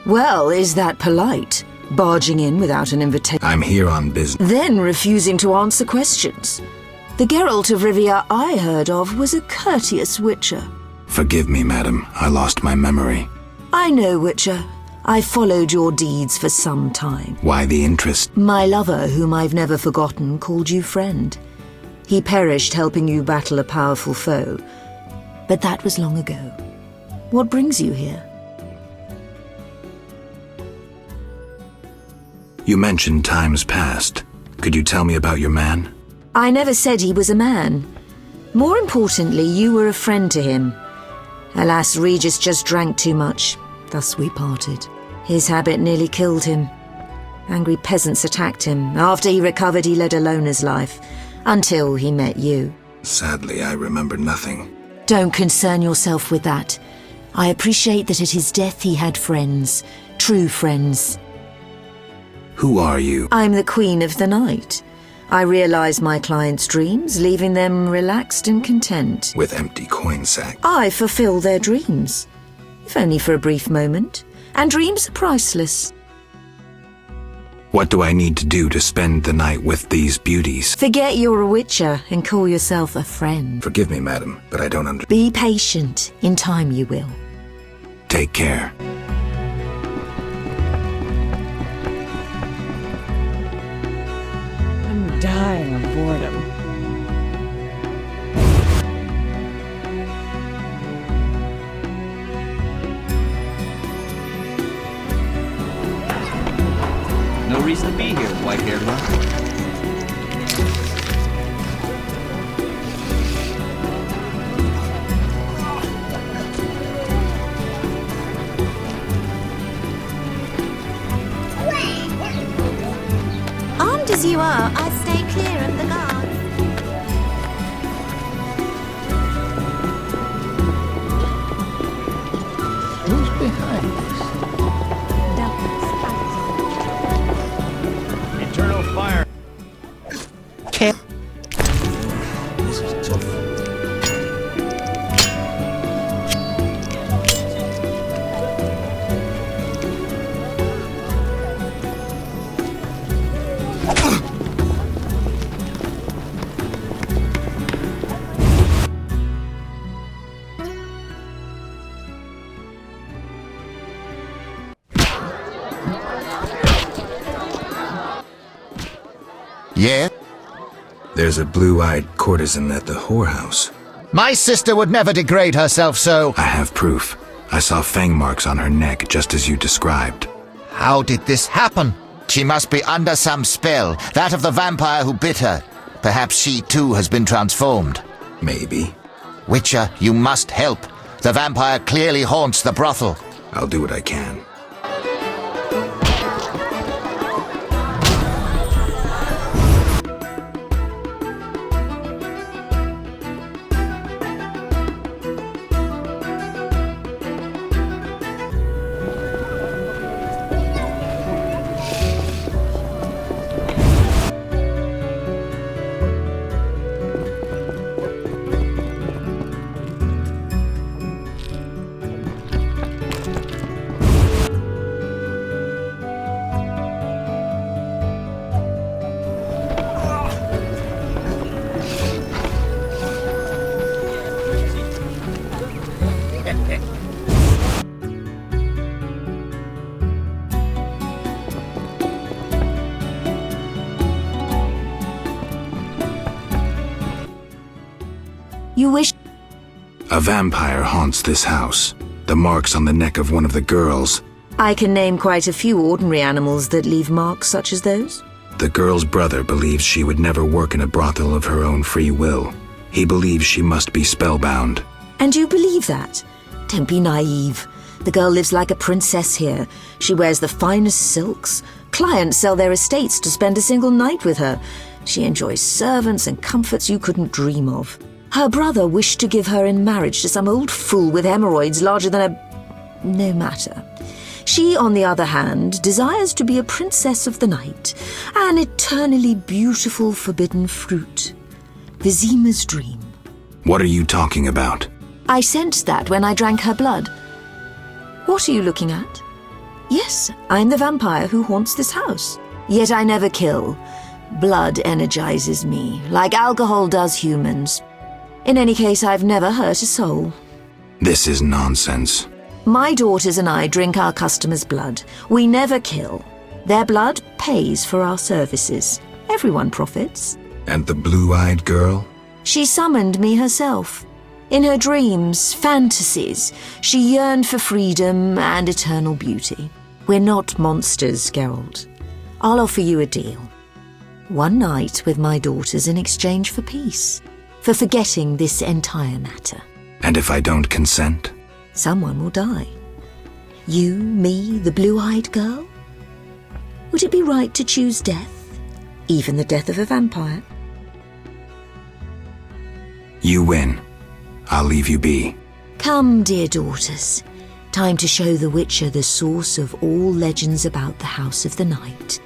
Well, is that polite? Barging in without an invitation? I'm here on business. Then refusing to answer questions. The Geralt of Rivia I heard of was a courteous witcher. Forgive me, madam. I lost my memory. I know, Witcher. I followed your deeds for some time. Why the interest? My lover, whom I've never forgotten, called you friend. He perished helping you battle a powerful foe. But that was long ago. What brings you here? You mentioned times past. Could you tell me about your man? I never said he was a man. More importantly, you were a friend to him. Alas, Regis just drank too much. Thus we parted. His habit nearly killed him. Angry peasants attacked him. After he recovered, he led a loner's life. Until he met you. Sadly, I remember nothing. Don't concern yourself with that. I appreciate that at his death he had friends. True friends. Who are you? I'm the Queen of the Night. I realize my clients' dreams, leaving them relaxed and content. With empty coin sack. I fulfill their dreams. If only for a brief moment. And dreams are priceless. What do I need to do to spend the night with these beauties? Forget you're a witcher and call yourself a friend. Forgive me, madam, but I don't understand. Be patient. In time you will. Take care. I'm dying of boredom. No reason to be here, white-haired one. Armed as you are, I stay clear of the guards. Who's behind us? Eternal fire. This is tough. Yeah? There's a blue-eyed courtesan at the whorehouse. My sister would never degrade herself so. I have proof. I saw fang marks on her neck, just as you described. How did this happen? She must be under some spell, that of the vampire who bit her. Perhaps she too has been transformed. Maybe. Witcher, you must help. The vampire clearly haunts the brothel. I'll do what I can. You wish... A vampire haunts this house. The marks on the neck of one of the girls. I can name quite a few ordinary animals that leave marks such as those. The girl's brother believes she would never work in a brothel of her own free will. He believes she must be spellbound. And you believe that? Don't be naive. The girl lives like a princess here. She wears the finest silks. Clients sell their estates to spend a single night with her. She enjoys servants and comforts you couldn't dream of. Her brother wished to give her in marriage to some old fool with hemorrhoids larger than a... no matter. She, on the other hand, desires to be a princess of the night, an eternally beautiful forbidden fruit. Vizima's dream. What are you talking about? I sensed that when I drank her blood. What are you looking at? Yes, I'm the vampire who haunts this house. Yet I never kill. Blood energizes me, like alcohol does humans. In any case, I've never hurt a soul. This is nonsense. My daughters and I drink our customers' blood. We never kill. Their blood pays for our services. Everyone profits. And the blue-eyed girl? She summoned me herself. In her dreams, fantasies, she yearned for freedom and eternal beauty. We're not monsters, Geralt. I'll offer you a deal. One night with my daughters in exchange for peace, for forgetting this entire matter. And if I don't consent? Someone will die. You, me, the blue-eyed girl? Would it be right to choose death, even the death of a vampire? You win. I'll leave you be. Come, dear daughters. Time to show the Witcher the source of all legends about the House of the Night.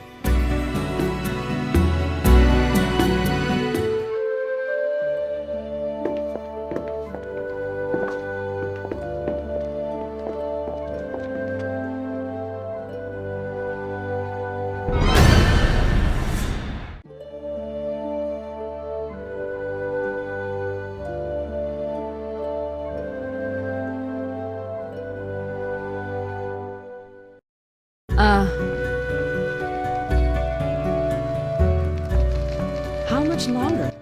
How much longer?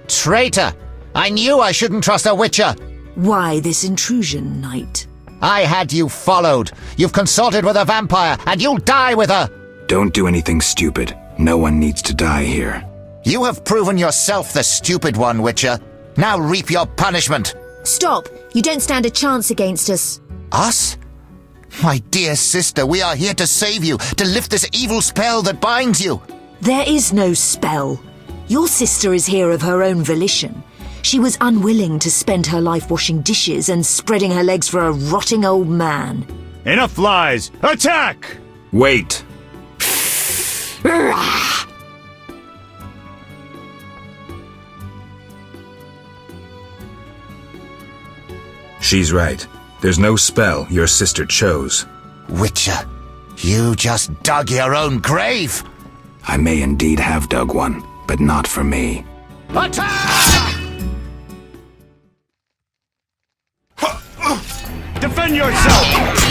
Traitor! I knew I shouldn't trust a Witcher! Why this intrusion, knight? I had you followed. You've consulted with a vampire, and you'll die with her! Don't do anything stupid. No one needs to die here. You have proven yourself the stupid one, Witcher. Now reap your punishment. Stop! You don't stand a chance against us. Us? My dear sister, we are here to save you, to lift this evil spell that binds you. There is no spell. Your sister is here of her own volition. She was unwilling to spend her life washing dishes and spreading her legs for a rotting old man. Enough lies! Attack! Wait! She's right. There's no spell your sister chose. Witcher, you just dug your own grave! I may indeed have dug one, but not for me. Attack! Defend yourself!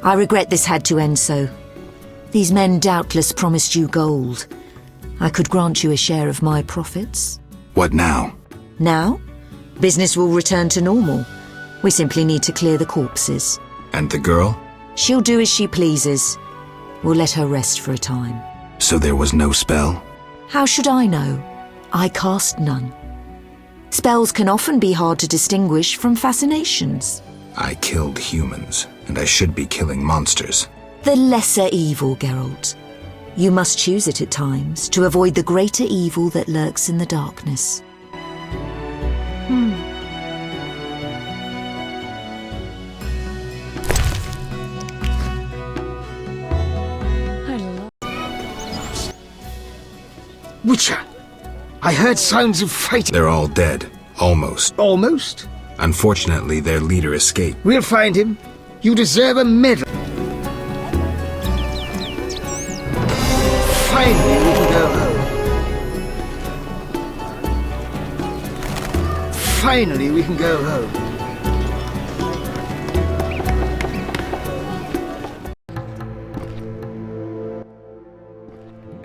I regret this had to end so. These men doubtless promised you gold. I could grant you a share of my profits. What now? Now? Business will return to normal. We simply need to clear the corpses. And the girl? She'll do as she pleases. We'll let her rest for a time. So there was no spell? How should I know? I cast none. Spells can often be hard to distinguish from fascinations. I killed humans, and I should be killing monsters. The lesser evil, Geralt. You must choose it at times to avoid the greater evil that lurks in the darkness. Witcher, I heard sounds of fighting. They're all dead. Almost. Almost? Unfortunately, their leader escaped. We'll find him. You deserve a medal. Finally, we can go home. finally we can go home.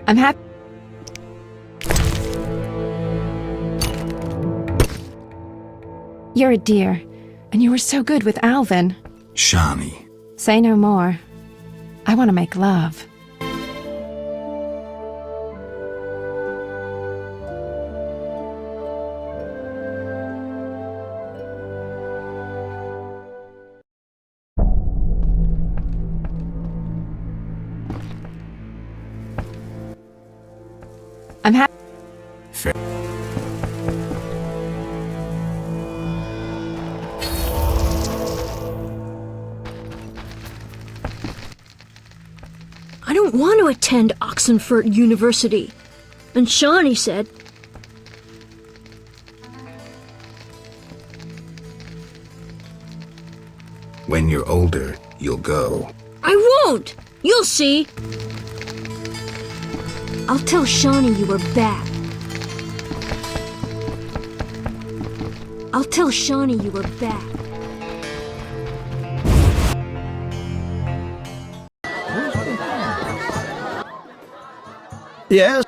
I'm happy. You're a dear, and you were so good with Alvin. Shani. Say no more. I want to make love. I'm happy. I don't want to attend Oxenford University. And Shawnee said... When you're older, you'll go. I won't! You'll see! I'll tell Shawnee you were back. I'll tell Shawnee you were back. Yes?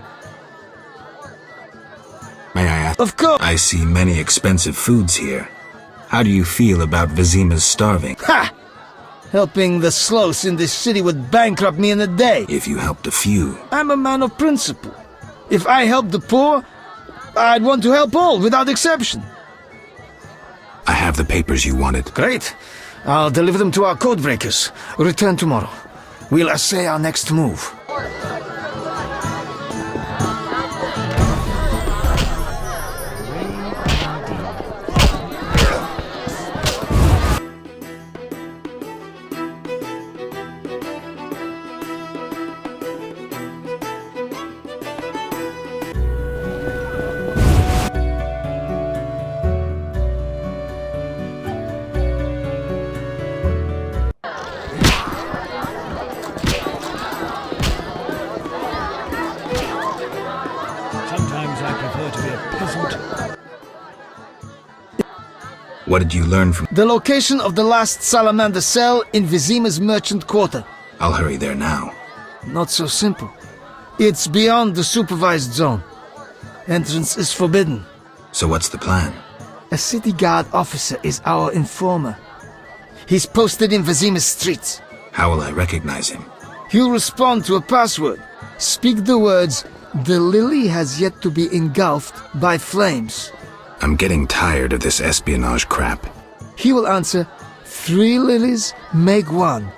May I ask? Of course! I see many expensive foods here. How do you feel about Vizima's starving? Ha! Helping the sloths in this city would bankrupt me in a day. If you helped a few. I'm a man of principle. If I help the poor, I'd want to help all, without exception. I have the papers you wanted. Great. I'll deliver them to our codebreakers. Return tomorrow. We'll assay our next move. Sometimes I prefer to be a peasant. What did you learn from... The location of the last salamander cell in Vizima's merchant quarter. I'll hurry there now. Not so simple. It's beyond the supervised zone. Entrance is forbidden. So what's the plan? A city guard officer is our informer. He's posted in Vizima's streets. How will I recognize him? He'll respond to a password. Speak the words, "The lily has yet to be engulfed by flames." I'm getting tired of this espionage crap. He will answer, "3 lilies make 1."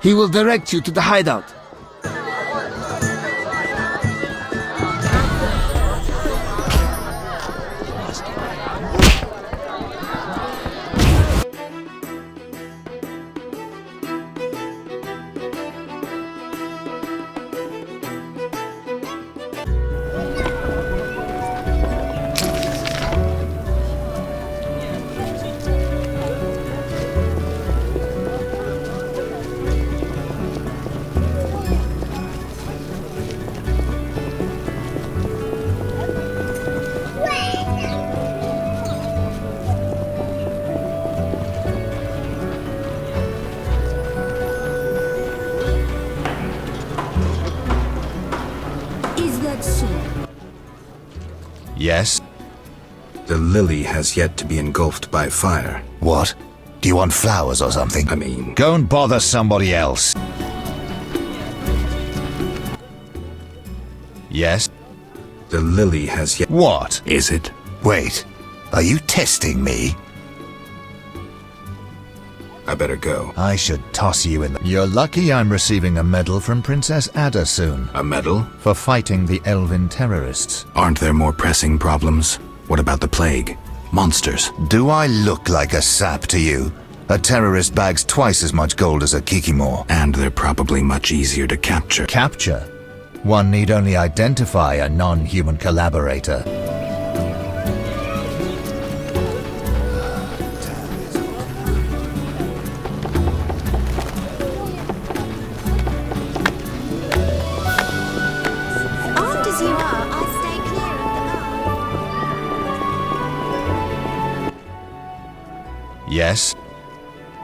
He will direct you to the hideout. Yes? The lily has yet to be engulfed by fire. What? Do you want flowers or something? I mean... Go and bother somebody else. Yes? The lily has yet... What? Is it? Wait. Are you testing me? I better go. I should toss you in the... You're lucky I'm receiving a medal from Princess Ada soon. A medal? For fighting the elven terrorists. Aren't there more pressing problems? What about the plague? Monsters? Do I look like a sap to you? A terrorist bags twice as much gold as a Kikimor. And they're probably much easier to capture. Capture? One need only identify a non-human collaborator. Yes?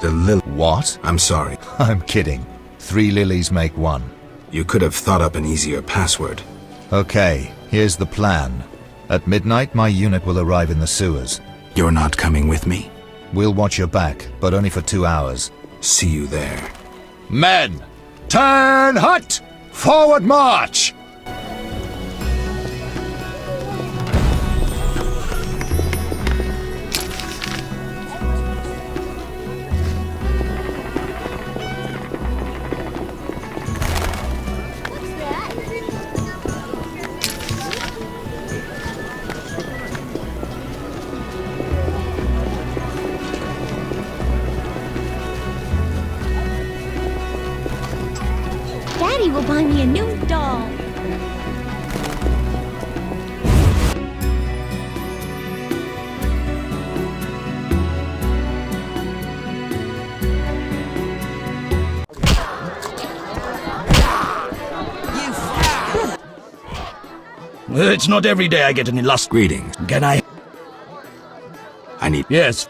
The lily. What? I'm sorry. I'm kidding. 3 lilies make 1. You could have thought up an easier password. Okay, here's the plan. At midnight, my unit will arrive in the sewers. You're not coming with me? We'll watch your back, but only for 2 hours. See you there. Men! Turn hut! Forward march! Daddy will buy me a new doll. It's not every day I get an illustrious Greetings. Can I? I need... Yes.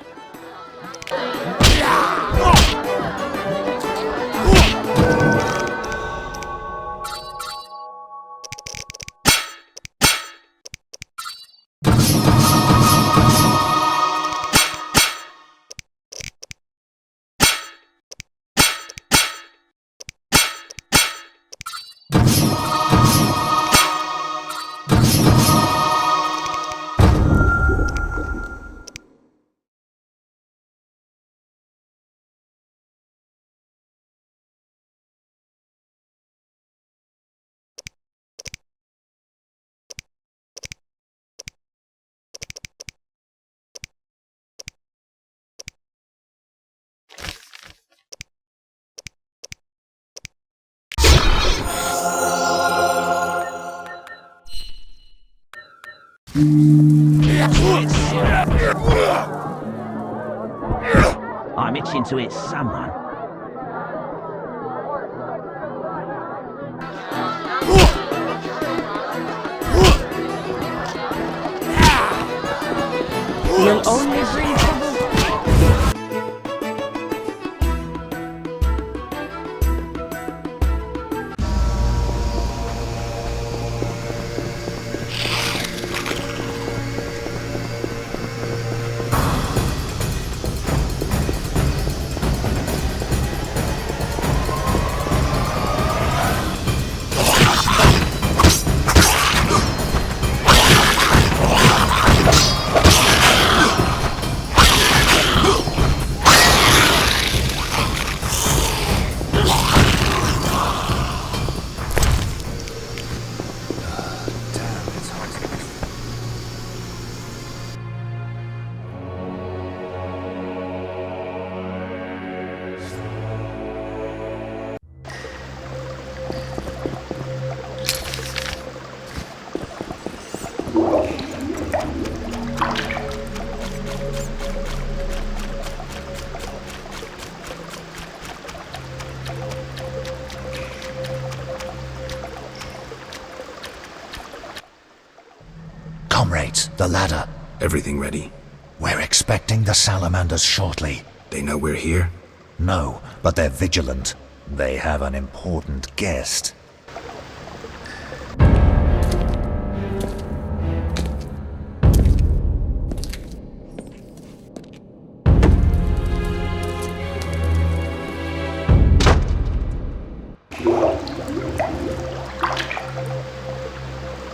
I'm itching to hit someone. You'll only bring trouble. Comrades, the ladder. Everything ready? We're expecting the salamanders shortly. They know we're here? No, but they're vigilant. They have an important guest.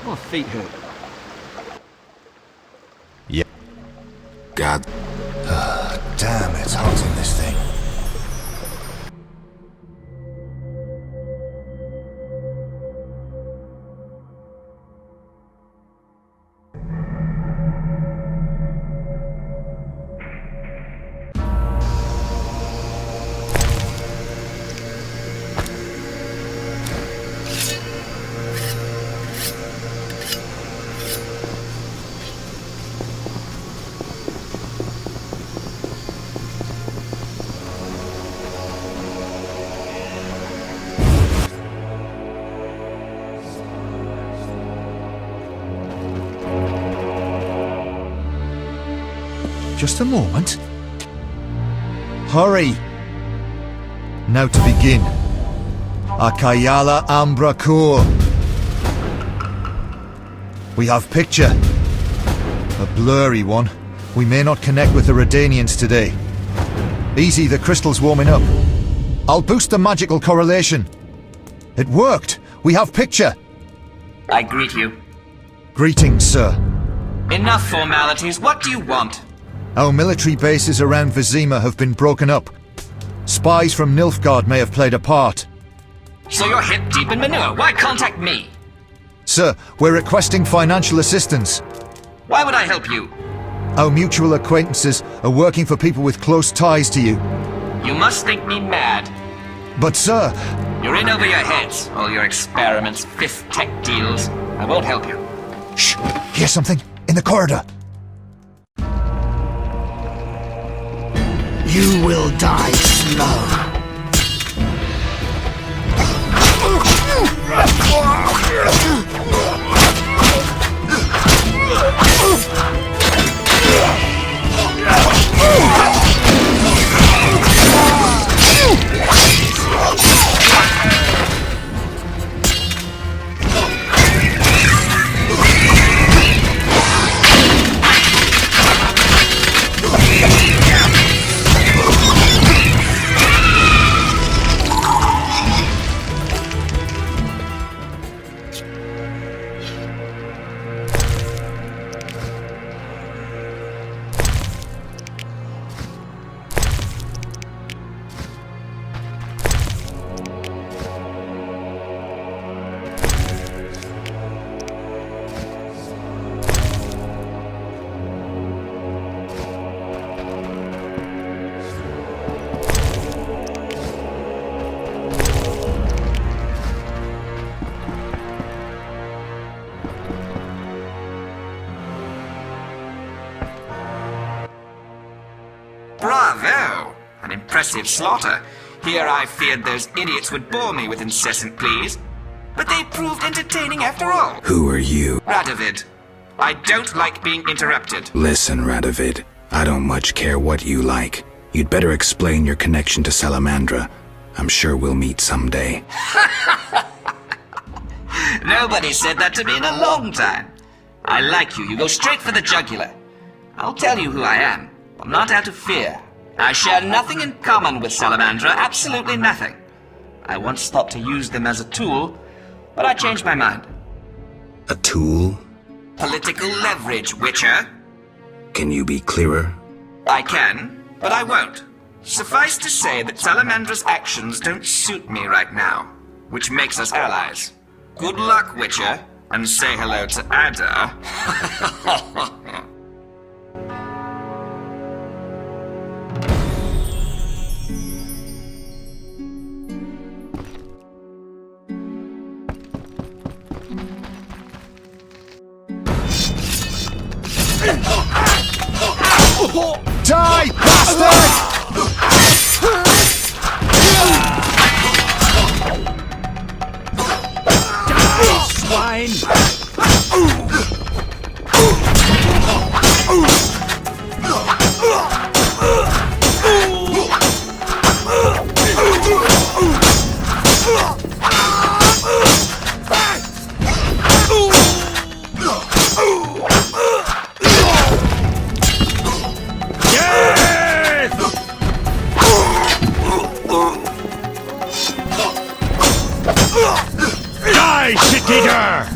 My feet hurt. Yeah. God. Damn, it's hot in this thing. Just a moment. Hurry! Now to begin. Akayala Ambra Kur. We have picture. A blurry one. We may not connect with the Redanians today. Easy, the crystal's warming up. I'll boost the magical correlation. It worked! We have picture! I greet you. Greetings, sir. Enough formalities. What do you want? Our military bases around Vizima have been broken up. Spies from Nilfgaard may have played a part. So you're hip deep in manure. Why contact me? Sir, we're requesting financial assistance. Why would I help you? Our mutual acquaintances are working for people with close ties to you. You must think me mad. But sir... You're in over your heads. All your experiments, fifth tech deals. I won't help you. Shh! Hear something? In the corridor. You will die slow. Bravo! An impressive slaughter. Here I feared those idiots would bore me with incessant pleas. But they proved entertaining after all. Who are you? Radovid. I don't like being interrupted. Listen, Radovid. I don't much care what you like. You'd better explain your connection to Salamandra. I'm sure we'll meet someday. Nobody said that to me in a long time. I like you. You go straight for the jugular. I'll tell you who I am. I'm not out of fear. I share nothing in common with Salamandra, absolutely nothing. I once thought to use them as a tool, but I changed my mind. A tool? Political leverage, Witcher. Can you be clearer? I can, but I won't. Suffice to say that Salamandra's actions don't suit me right now, which makes us allies. Good luck, Witcher, and say hello to Ada. Die, bastard! Die, swine! Die, shit-eater!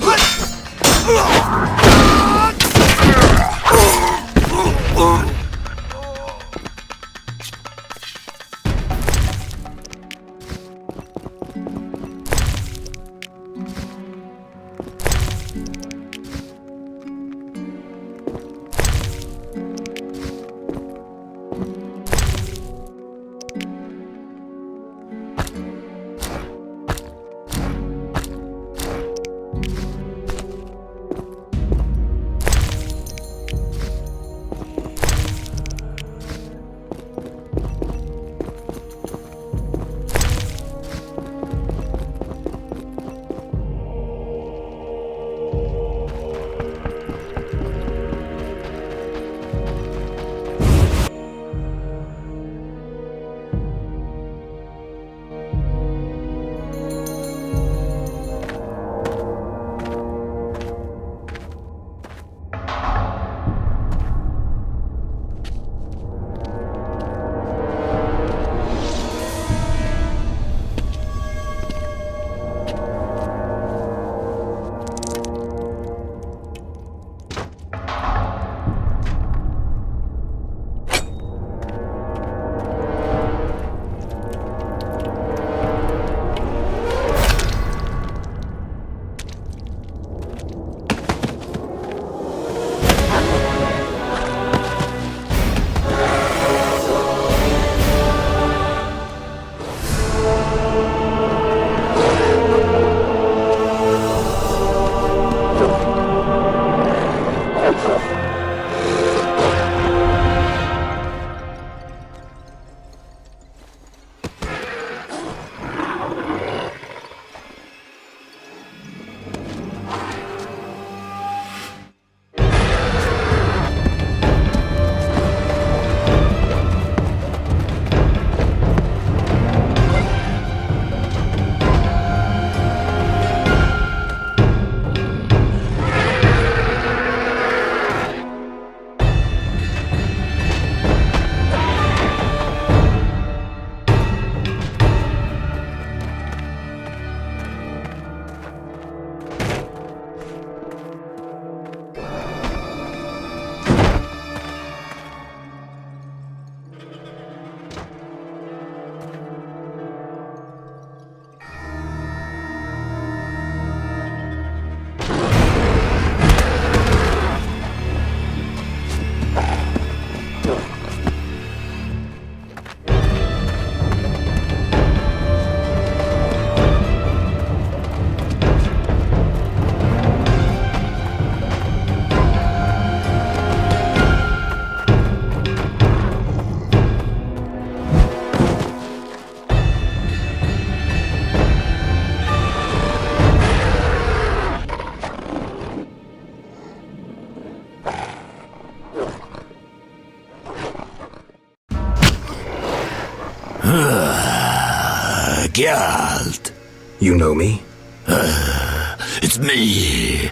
Geralt. You know me? It's me.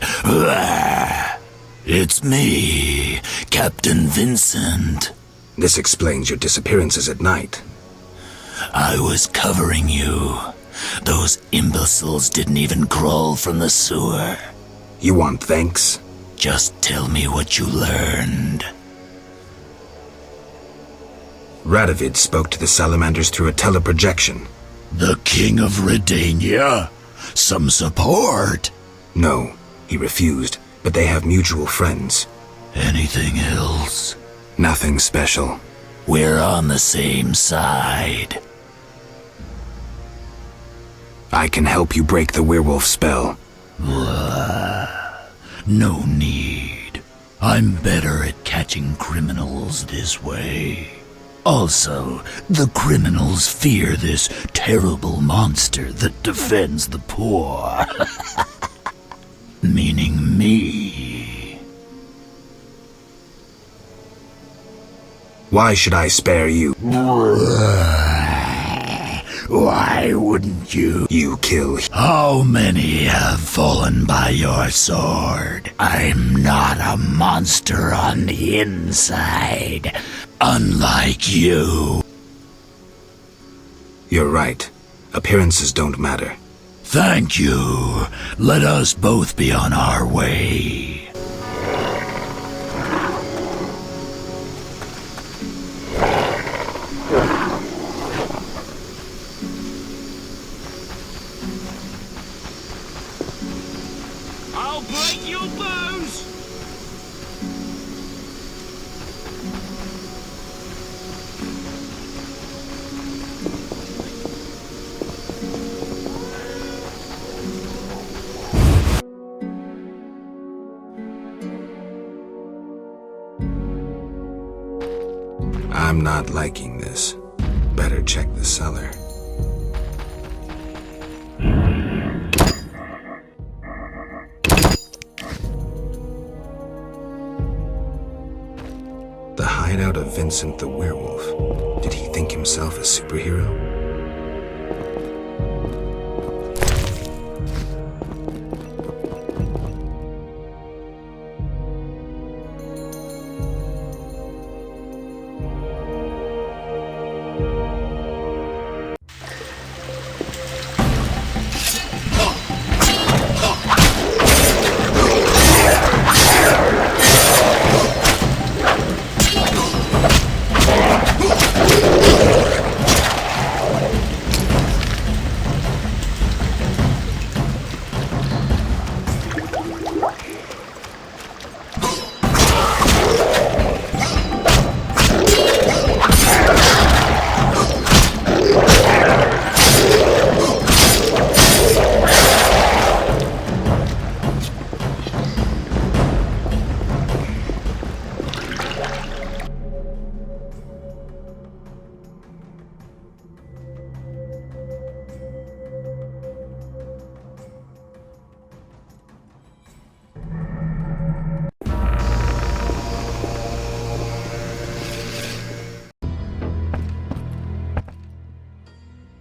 It's me, Captain Vincent. This explains your disappearances at night. I was covering you. Those imbeciles didn't even crawl from the sewer. You want thanks? Just tell me what you learned. Radovid spoke to the salamanders through a teleprojection. The King of Redania? Some support? No, he refused, but they have mutual friends. Anything else? Nothing special. We're on the same side. I can help you break the werewolf spell. No need. I'm better at catching criminals this way. Also, the criminals fear this terrible monster that defends the poor. Meaning me. Why should I spare you? Why wouldn't you? You kill. How many have fallen by your sword? I'm not a monster on the inside, unlike you. You're right. Appearances don't matter. Thank you. Let us both be on our way. I'll break your bones! I'm not liking this. Better check the cellar. The hideout of Vincent the Werewolf. Did he think himself a superhero?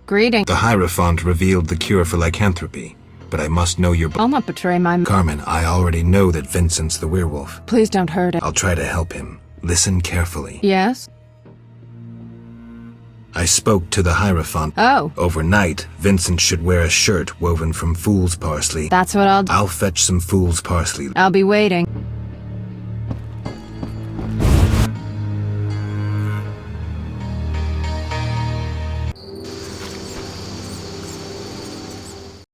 Greeting. The Hierophant revealed the cure for lycanthropy, but I must know your... I'll not betray my... Carmen, I already know that Vincent's the werewolf. Please don't hurt it. I'll try to help him. Listen carefully. Yes? I spoke to the Hierophant. Oh. Overnight, Vincent should wear a shirt woven from fool's parsley. That's what I'll do. I'll fetch some fool's parsley. I'll be waiting.